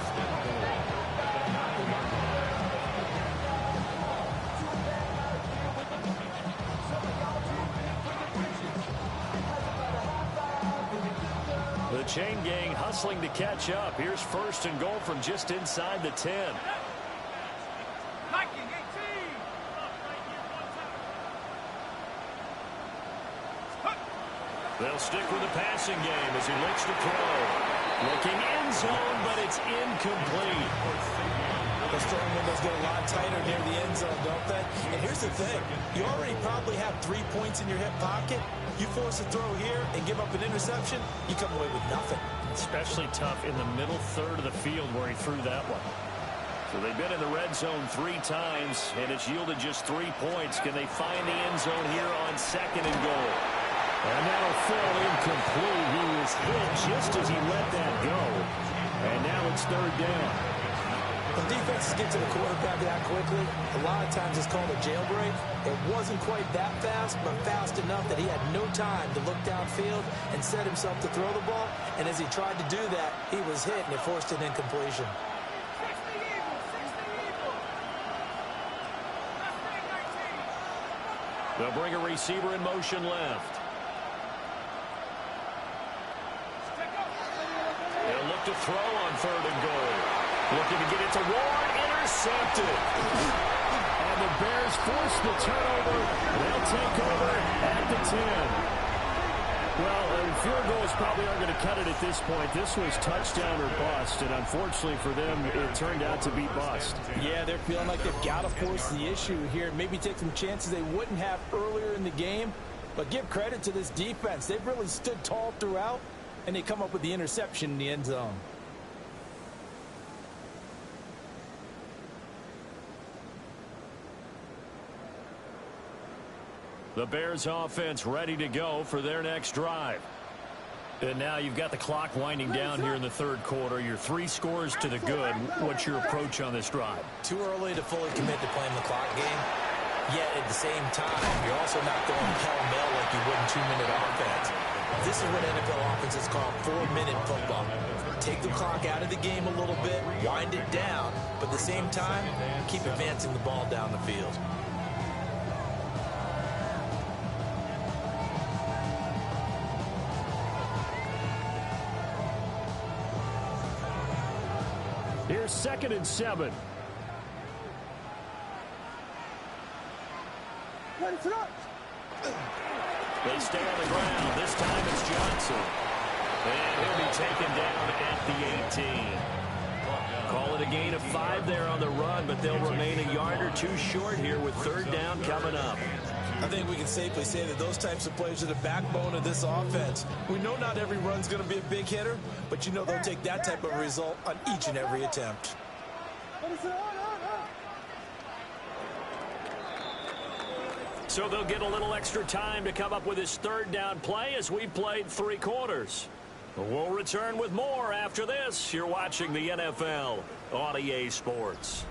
The chain gang hustling to catch up. Here's 1st and goal from just inside the 10. They'll stick with the passing game as he looks to throw. Looking end zone, but it's incomplete. The throwing windows get a lot tighter near the end zone, don't they? And here's the thing. You already probably have 3 points in your hip pocket. You force a throw here and give up an interception, you come away with nothing. Especially tough in the middle third of the field where he threw that one. So they've been in the red zone 3 times, and it's yielded just 3 points. Can they find the end zone here on 2nd and goal? And that'll fall incomplete. He was hit just as he let that go. And now it's 3rd down. When defenses get to the quarterback that quickly, a lot of times it's called a jailbreak. It wasn't quite that fast, but fast enough that he had no time to look downfield and set himself to throw the ball. And as he tried to do that, he was hit, and it forced an incompletion. They'll bring a receiver in motion left. They'll look to throw on 3rd and goal. Looking to get it to Ward. Intercepted. And the Bears force the turnover. They'll take over at the 10. Well, field goals probably aren't going to cut it at this point. This was touchdown or bust, and unfortunately for them, it turned out to be bust. Yeah, they're feeling like they've got to force the issue here. Maybe take some chances they wouldn't have earlier in the game. But give credit to this defense. They've really stood tall throughout, and they come up with the interception in the end zone. The Bears offense ready to go for their next drive. And now you've got the clock winding down here in the 3rd quarter. You're 3 scores to the good. What's your approach on this drive? Too early to fully commit to playing the clock game. Yet at the same time, you're also not going pell-mell like you would in 2-minute offense. This is what NFL offenses call 4-minute football. Take the clock out of the game a little bit, wind it down, but at the same time, keep advancing the ball down the field. Here's 2nd and 7. They stay on the ground. This time it's Johnson. And he'll be taken down at the 18. Call it a gain of 5 there on the run, but they'll remain a yard or 2 short here with 3rd down coming up. I think we can safely say that those types of plays are the backbone of this offense. We know not every run's going to be a big hitter, but you know they'll take that type of result on each and every attempt. So they'll get a little extra time to come up with his 3rd down play as we played 3 quarters. We'll return with more after this. You're watching the NFL on EA Sports.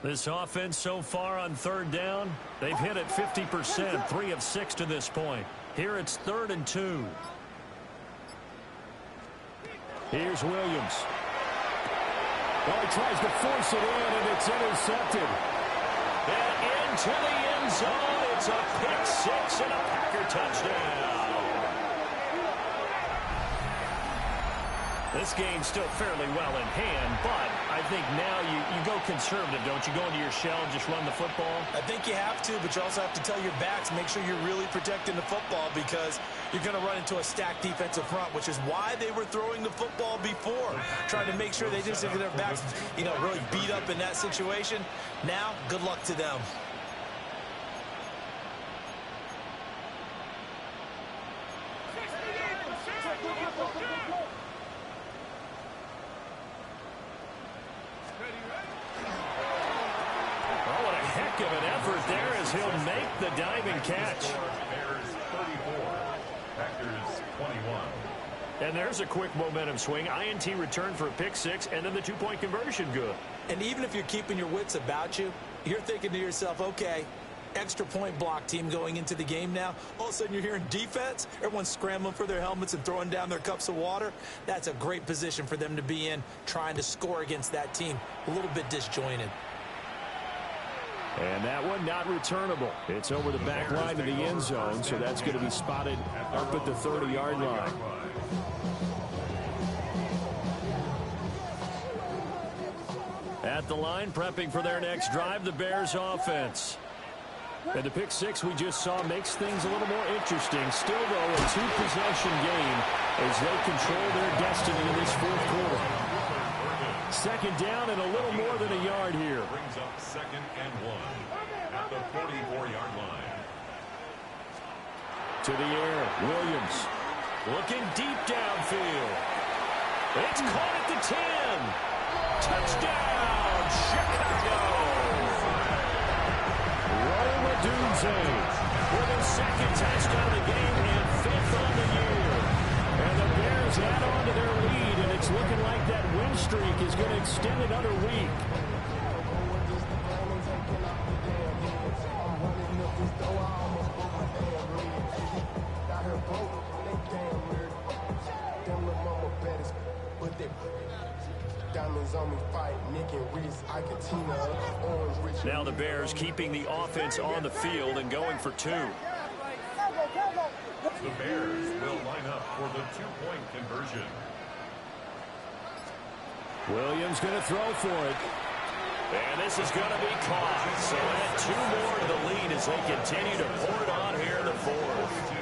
This offense so far on 3rd down, they've hit it 50%, 3 of 6 to this point. Here it's 3rd and 2. Here's Williams. Oh, he tries to force it in, and it's intercepted. And into the end zone, it's a pick 6 and a Packer touchdown. This game's still fairly well in hand, but I think now you go conservative, don't you? Go into your shell and just run the football? I think you have to, but you also have to tell your backs, make sure you're really protecting the football because you're going to run into a stacked defensive front, which is why they were throwing the football before, trying to make sure they just get their backs, really beat up in that situation. Now, good luck to them. Of an effort there as he'll make the diving catch. Bears 34, Packers 21. And there's a quick momentum swing. INT return for a pick 6 and then the 2-point conversion good. And even if you're keeping your wits about you, you're thinking to yourself, okay, extra point block team going into the game now. All of a sudden you're hearing defense. Everyone's scrambling for their helmets and throwing down their cups of water. That's a great position for them to be in, trying to score against that team. A little bit disjointed. And that one not returnable. It's over the back line of the end zone, so that's going to be spotted up at the 30-yard line. At the line, prepping for their next drive, the Bears offense. And the pick six we just saw makes things a little more interesting. Still, though, a two-possession game as they control their destiny in this fourth quarter. Second down and a little more than a yard here. Brings up 2nd and 1 at the 44-yard line. To the air, Williams looking deep downfield. It's caught at the 10. Touchdown, Chicago! With his second touchdown of the game and 5th on the year. And the Bears add on to their lead, and it's looking like that win streak is going to extend another week. Now the Bears keeping the offense on the field and going for two. The Bears will line up for the two-point conversion. Williams going to throw for it. And this is going to be caught. So add 2 more to the lead as they continue to pour it on here in the fourth.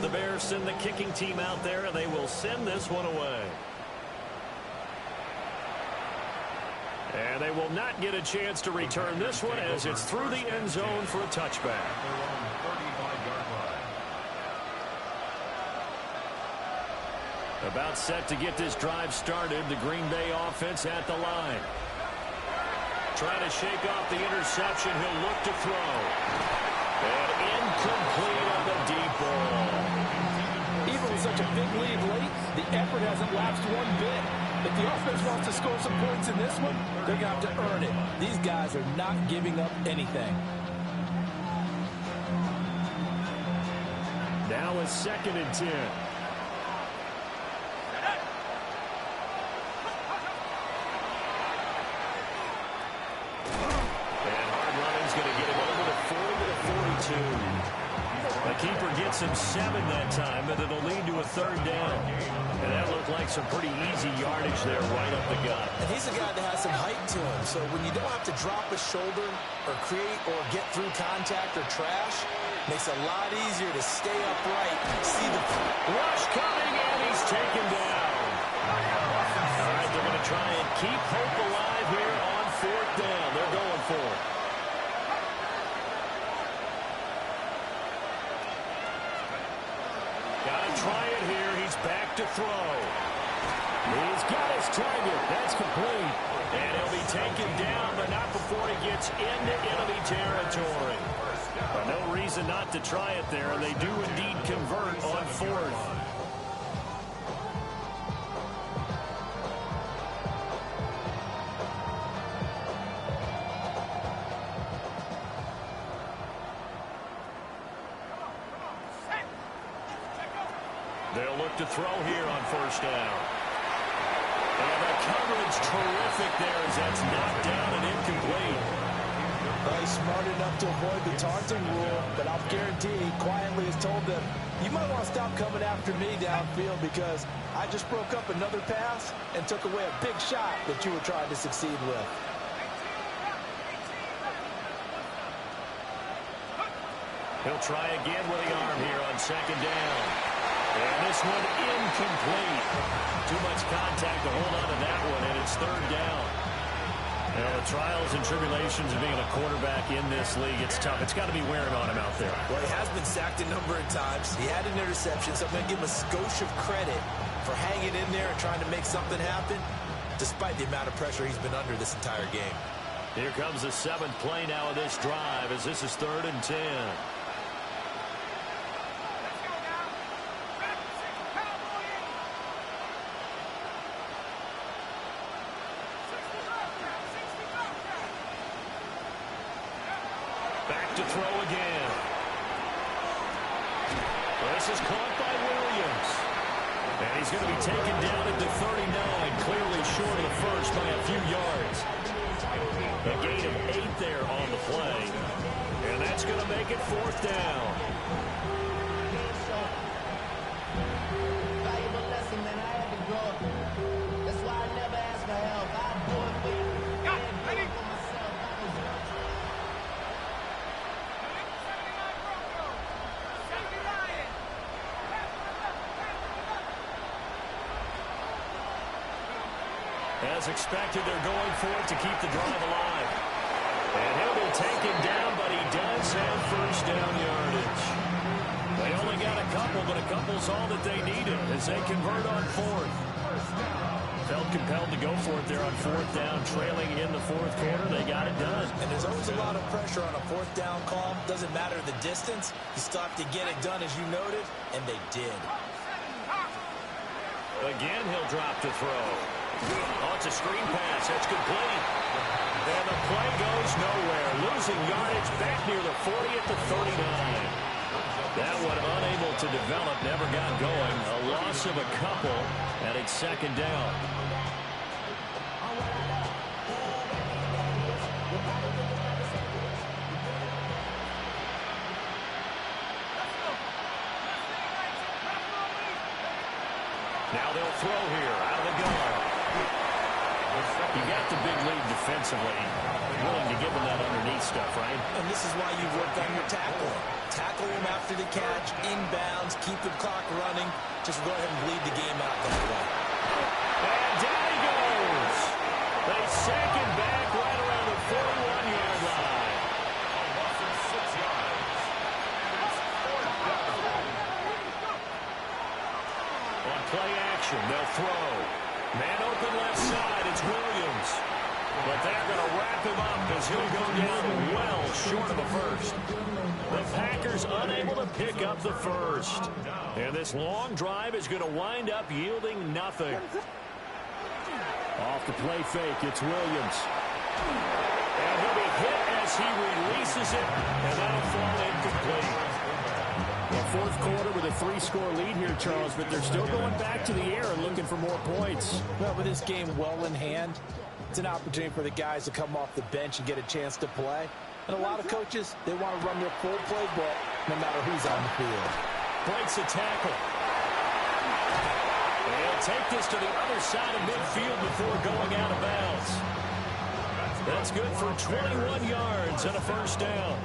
The Bears send the kicking team out there, and they will send this one away. And they will not get a chance to return this one as it's through the end zone for a touchback. About set to get this drive started, the Green Bay offense at the line. Trying to shake off the interception, he'll look to throw. And incomplete on the deep ball. Even with such a big lead late, the effort hasn't lapsed one bit. If the offense wants to score some points in this one, they're going to have to earn it. These guys are not giving up anything. Now it's 2nd and 10. And hard running's going to get him over the 40 to the 42. The keeper gets him 7 that time, but it'll lead to a 3rd down. And that looked like some pretty easy yardage there right up the gut. And he's a guy that has some height to him, so when you don't have to drop a shoulder or create or get through contact or trash, makes it a lot easier to stay upright. See the rush coming, and he's taken down. All right, they're going to try and keep hope alive here on 4th down. They're going for it. Try it here. He's back to throw. He's got his target. That's complete. And he'll be taken down, but not before he gets into enemy territory. But no reason not to try it there, and they do indeed convert on 4th. They'll look to throw here on 1st down. And the coverage terrific there as that's knocked down and incomplete. Well, he's smart enough to avoid the taunting rule, but I'll guarantee he quietly has told them, you might want to stop coming after me downfield because I just broke up another pass and took away a big shot that you were trying to succeed with. He'll try again with the arm here on 2nd down. And this one incomplete. Too much contact to hold on to that one, and it's 3rd down. You know, the trials and tribulations of being a quarterback in this league, it's tough. It's got to be wearing on him out there. Well, he has been sacked a number of times. He had an interception, so I'm going to give him a skosh of credit for hanging in there and trying to make something happen, despite the amount of pressure he's been under this entire game. Here comes the 7th play now of this drive as this is 3rd and 10. To throw again. This is caught by Williams. And he's going to be taken down at the 39, clearly short of the first by a few yards. 4th down. Valuable lesson, man. I had to grow up. That's why I never asked for help. I do it for you. Ready? For myself. As expected, they're going for it to keep the drive alive. And he'll be taken down, but he does have first down yardage. They only got a couple, but a couple's all that they needed as they convert on 4th. Felt compelled to go for it there on 4th down, trailing in the 4th quarter. They got it done. And there's always a lot of pressure on a 4th down call. Doesn't matter the distance. You still have to get it done, as you noted, and they did. Again, he'll drop to throw. Oh, it's a screen pass. That's complete. And the play goes nowhere. Losing yardage back near the 40 at the 39. That one unable to develop, never got going. A loss of a couple, and it's 2nd down. Now they'll throw here out of the gun. You got the big lead defensively. Willing to give them that underneath stuff, right? And this is why you work on your tackling. Tackle him after the catch, inbounds, keep the clock running. Just go ahead and bleed the game out that way. And down he goes. They sack him back right around the 41-yard line. On play action, they'll throw. Man open left side, it's Williams. But they're going to wrap him up as he'll go down well short of the first. The Packers unable to pick up the first. And this long drive is going to wind up yielding nothing. Off the play fake, it's Williams. And he'll be hit as he releases it, and that'll fall incomplete. The 4th quarter with a 3-score lead here, Charles, but they're still going back to the air and looking for more points. Well, with this game well in hand, it's an opportunity for the guys to come off the bench and get a chance to play. And a lot of coaches, they want to run their full playbook no matter who's on the field. Breaks a tackle. And he'll take this to the other side of midfield before going out of bounds. That's good for 21 yards and a first down.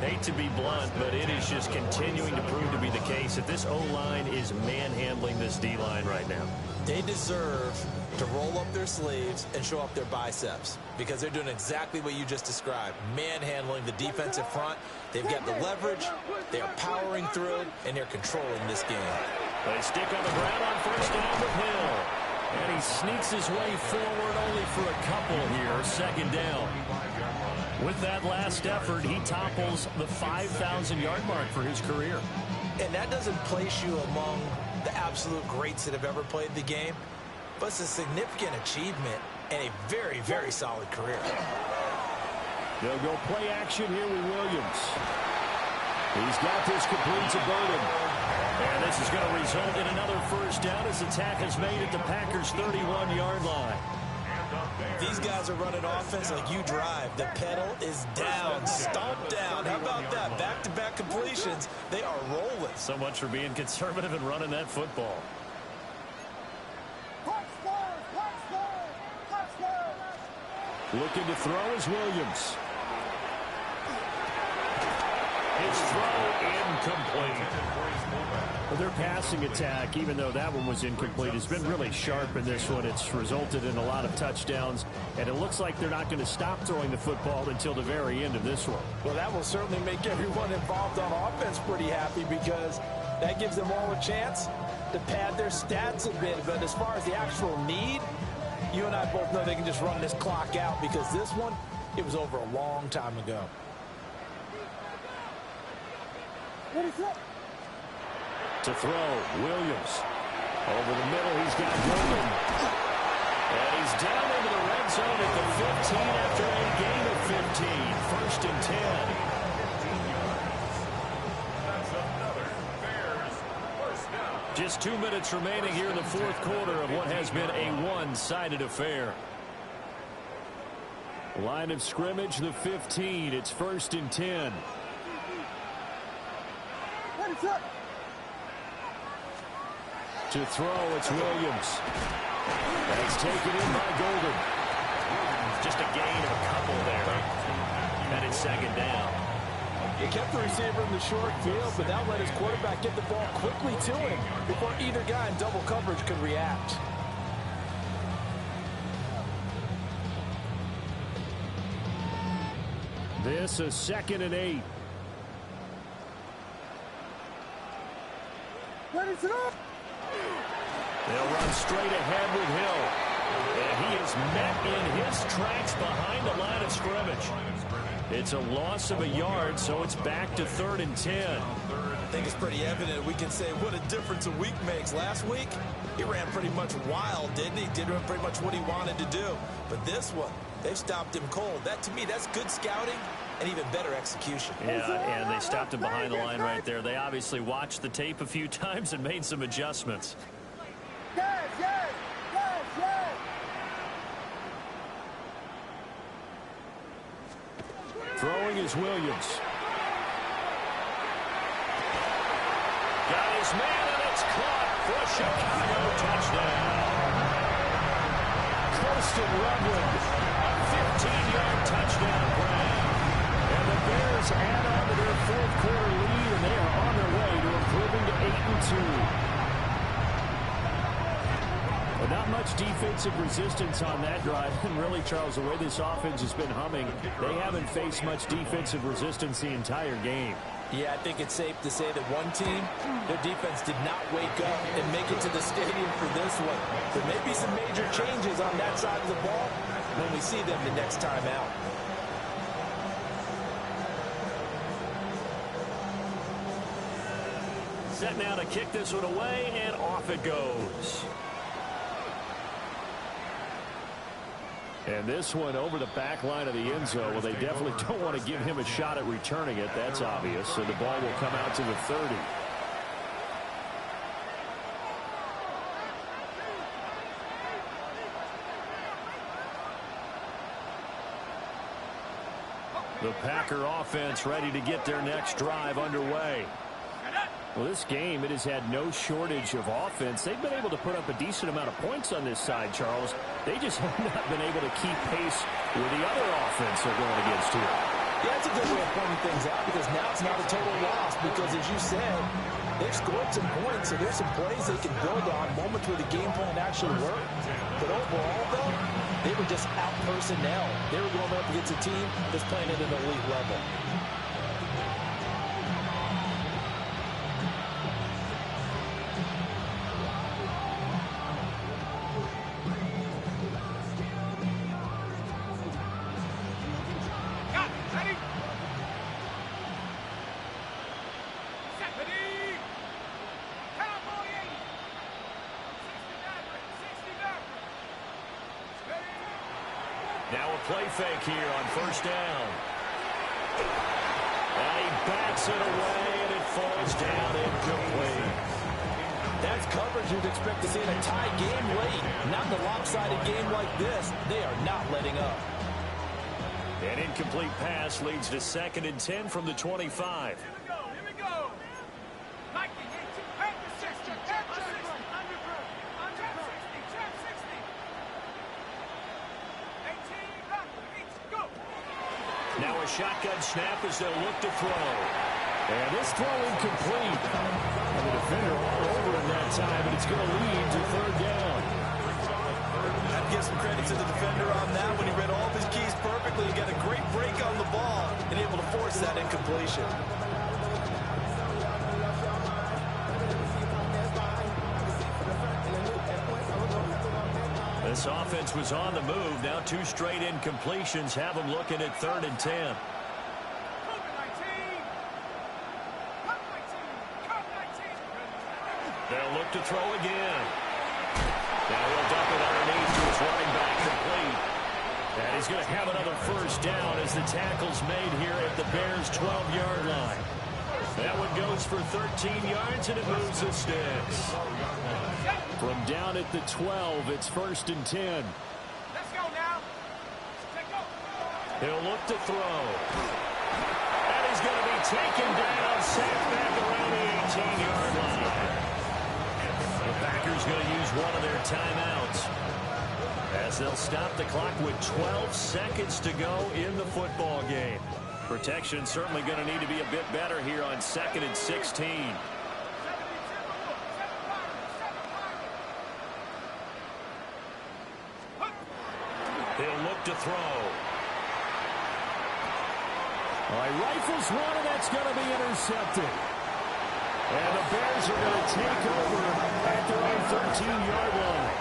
Hate to be blunt, but it is just continuing to prove to be the case that this O-line is manhandling this D-line right now. They deserve to roll up their sleeves and show up their biceps because they're doing exactly what you just described, manhandling the defensive front. They've got the leverage, they're powering through, and they're controlling this game. They stick on the ground on first down with Hill. And he sneaks his way forward only for a couple here, 2nd down. With that last effort, he topples the 5,000-yard mark for his career. And that doesn't place you among the absolute greats that have ever played the game, but it's a significant achievement and a very, very solid career. They'll go play action here with Williams. He's got this complete to Burden. And this is going to result in another first down as the tackle is made at the Packers' 31-yard line. These guys are running offense like you drive. The pedal is down, stomped down. How about that? Back-to-back completions. They are rolling. So much for being conservative and running that football. Looking to throw is Williams. His throw incomplete. Well, their passing attack, even though that one was incomplete, has been really sharp in this one. It's resulted in a lot of touchdowns, and it looks like they're not going to stop throwing the football until the very end of this one. Well, that will certainly make everyone involved on offense pretty happy because that gives them all a chance to pad their stats a bit. But as far as the actual need, you and I both know they can just run this clock out because this one, it was over a long time ago. To throw, Williams. Over the middle, he's got Golden. And he's down into the red zone at the 15 after a gain of 15. 1st and 10. That's another Bears first down. Just 2 minutes remaining here in the 4th quarter of what has been a one-sided affair. Line of scrimmage, the 15. It's 1st and 10. To throw, it's Williams. That's taken in by Golden. Just a gain of a couple there. And it's second down. He kept the receiver in the short field, but that let his quarterback get the ball quickly to him before either guy in double coverage could react. This is 2nd and 8. They'll run straight ahead with Hill. And he is met in his tracks behind the line of scrimmage. It's a loss of a yard, so it's back to 3rd and 10. I think it's pretty evident we can say what a difference a week makes. Last week, he ran pretty much wild, didn't he? Did pretty much what he wanted to do. But this one, they stopped him cold. That, to me, that's good scouting and even better execution. Yeah, and they stopped him behind the line right there. They obviously watched the tape a few times and made some adjustments. Throwing is Williams. Got his man, and it's caught for a Chicago touchdown. Colston Loveland, A 15-yard touchdown grab. and the Bears add on to their 4th quarter lead, and they are on their way to improving to 8-2. But not much defensive resistance on that drive. And really, Charles, the way this offense has been humming, they haven't faced much defensive resistance the entire game. Yeah, I think it's safe to say that one team, their defense did not wake up and make it to the stadium for this one. There may be some major changes on that side of the ball when we see them the next time out. Set now to kick this one away, and off it goes. And this one over the back line of the end zone. Well, they definitely don't want to give him a shot at returning it. That's obvious. So the ball will come out to the 30. The Packer offense ready to get their next drive underway. Well, this game, it has had no shortage of offense. They've been able to put up a decent amount of points on this side, Charles. They just have not been able to keep pace with the other offense they're going against here. Yeah, that's a good way of pointing things out, because now it's not a total loss, because as you said, they've scored some points, so there's some plays they can build on, moments where the game plan actually worked. But overall, though, they were just out personnel. They were going up against a team that's playing at an elite level. Now a play fake here on 1st down. And he bats it away, and it falls down incomplete. That's coverage you'd expect to see in a tie game late. Not in a lopsided game like this. They are not letting up. An incomplete pass leads to 2nd and 10 from the 25. Here we go. Nike, head to 60, head to 60. Under 60. 18, run, go. Now a shotgun snap as they'll look to throw. And this throw incomplete. And the defender all over him that time, and it's going to lead to 3rd down. I'd give some credit to the defender on that when he read all of his keys perfectly and got a great break on the ball and able to force that incompletion. This offense was on the move. Now 2 straight incompletions have them looking at 3rd and 10. They'll look to throw again. Now he'll dump it underneath to his running back, complete. And he's going to have another 1st down as the tackle's made here at the Bears' 12-yard line. That one goes for 13 yards, and it moves the sticks. From down at the 12, it's 1st and 10. Let's go now. Let's go. He'll look to throw. And he he's going to be taken down, sacked back around the 18-yard line. The Packers going to use one of their timeouts as they'll stop the clock with 12 seconds to go in the football game. Protection certainly going to need to be a bit better here on 2nd and 16. He'll look to throw. All right, rifles one, and that's going to be intercepted. And the Bears are going to take over at their own 13-yard line.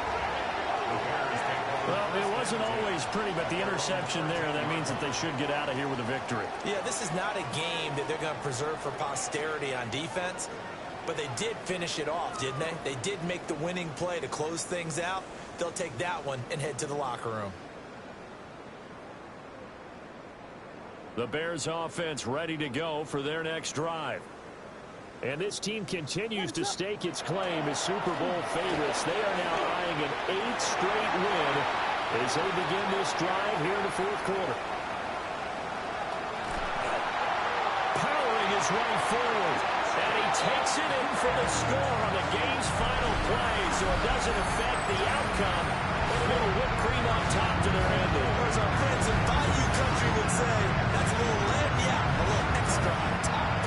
Well, it wasn't always pretty, but the interception there, that means that they should get out of here with a victory. Yeah, this is not a game that they're going to preserve for posterity on defense, but they did finish it off, didn't they? They did make the winning play to close things out. They'll take that one and head to the locker room. The Bears offense ready to go for their next drive. And this team continues to stake its claim as Super Bowl favorites. They are now eyeing an 8th straight win as they begin this drive here in the 4th quarter. Powering his way forward. And he takes it in for the score on the game's final play, so it doesn't affect the outcome. But a little whipped cream on top to their ending. Or as our friends in Bayou Country would say, that's a little lagniappe, a little extra on top.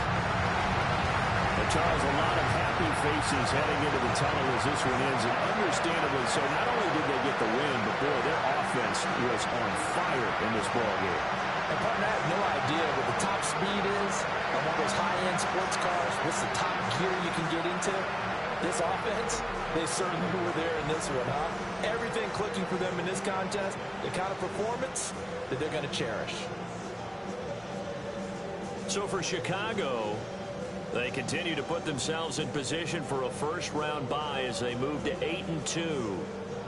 And Charles, a lot of happy faces heading into the tunnel as this one ends, and understandably so. Not only did they get the win, but boy, their offense was on fire in this ball game. And partner, I have no idea what the top speed is on one of those high-end sports cars. What's the top gear you can get into? This offense, they certainly were there in this one, huh? Everything clicking for them in this contest, the kind of performance that they're going to cherish. So for Chicago, they continue to put themselves in position for a first-round bye as they move to 8-2.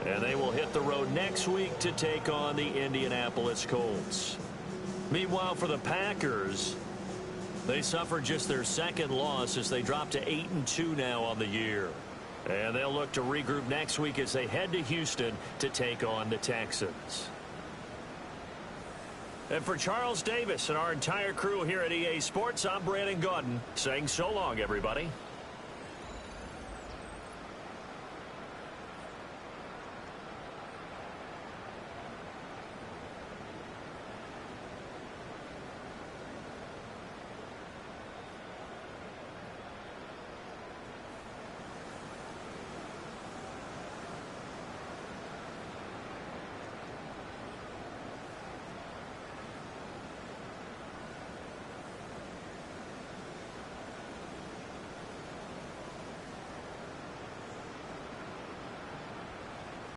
And they will hit the road next week to take on the Indianapolis Colts. Meanwhile, for the Packers, they suffered just their 2nd loss as they drop to 8-2 now on the year. And they'll look to regroup next week as they head to Houston to take on the Texans. And for Charles Davis and our entire crew here at EA Sports, I'm Brandon Gaudin saying so long, everybody.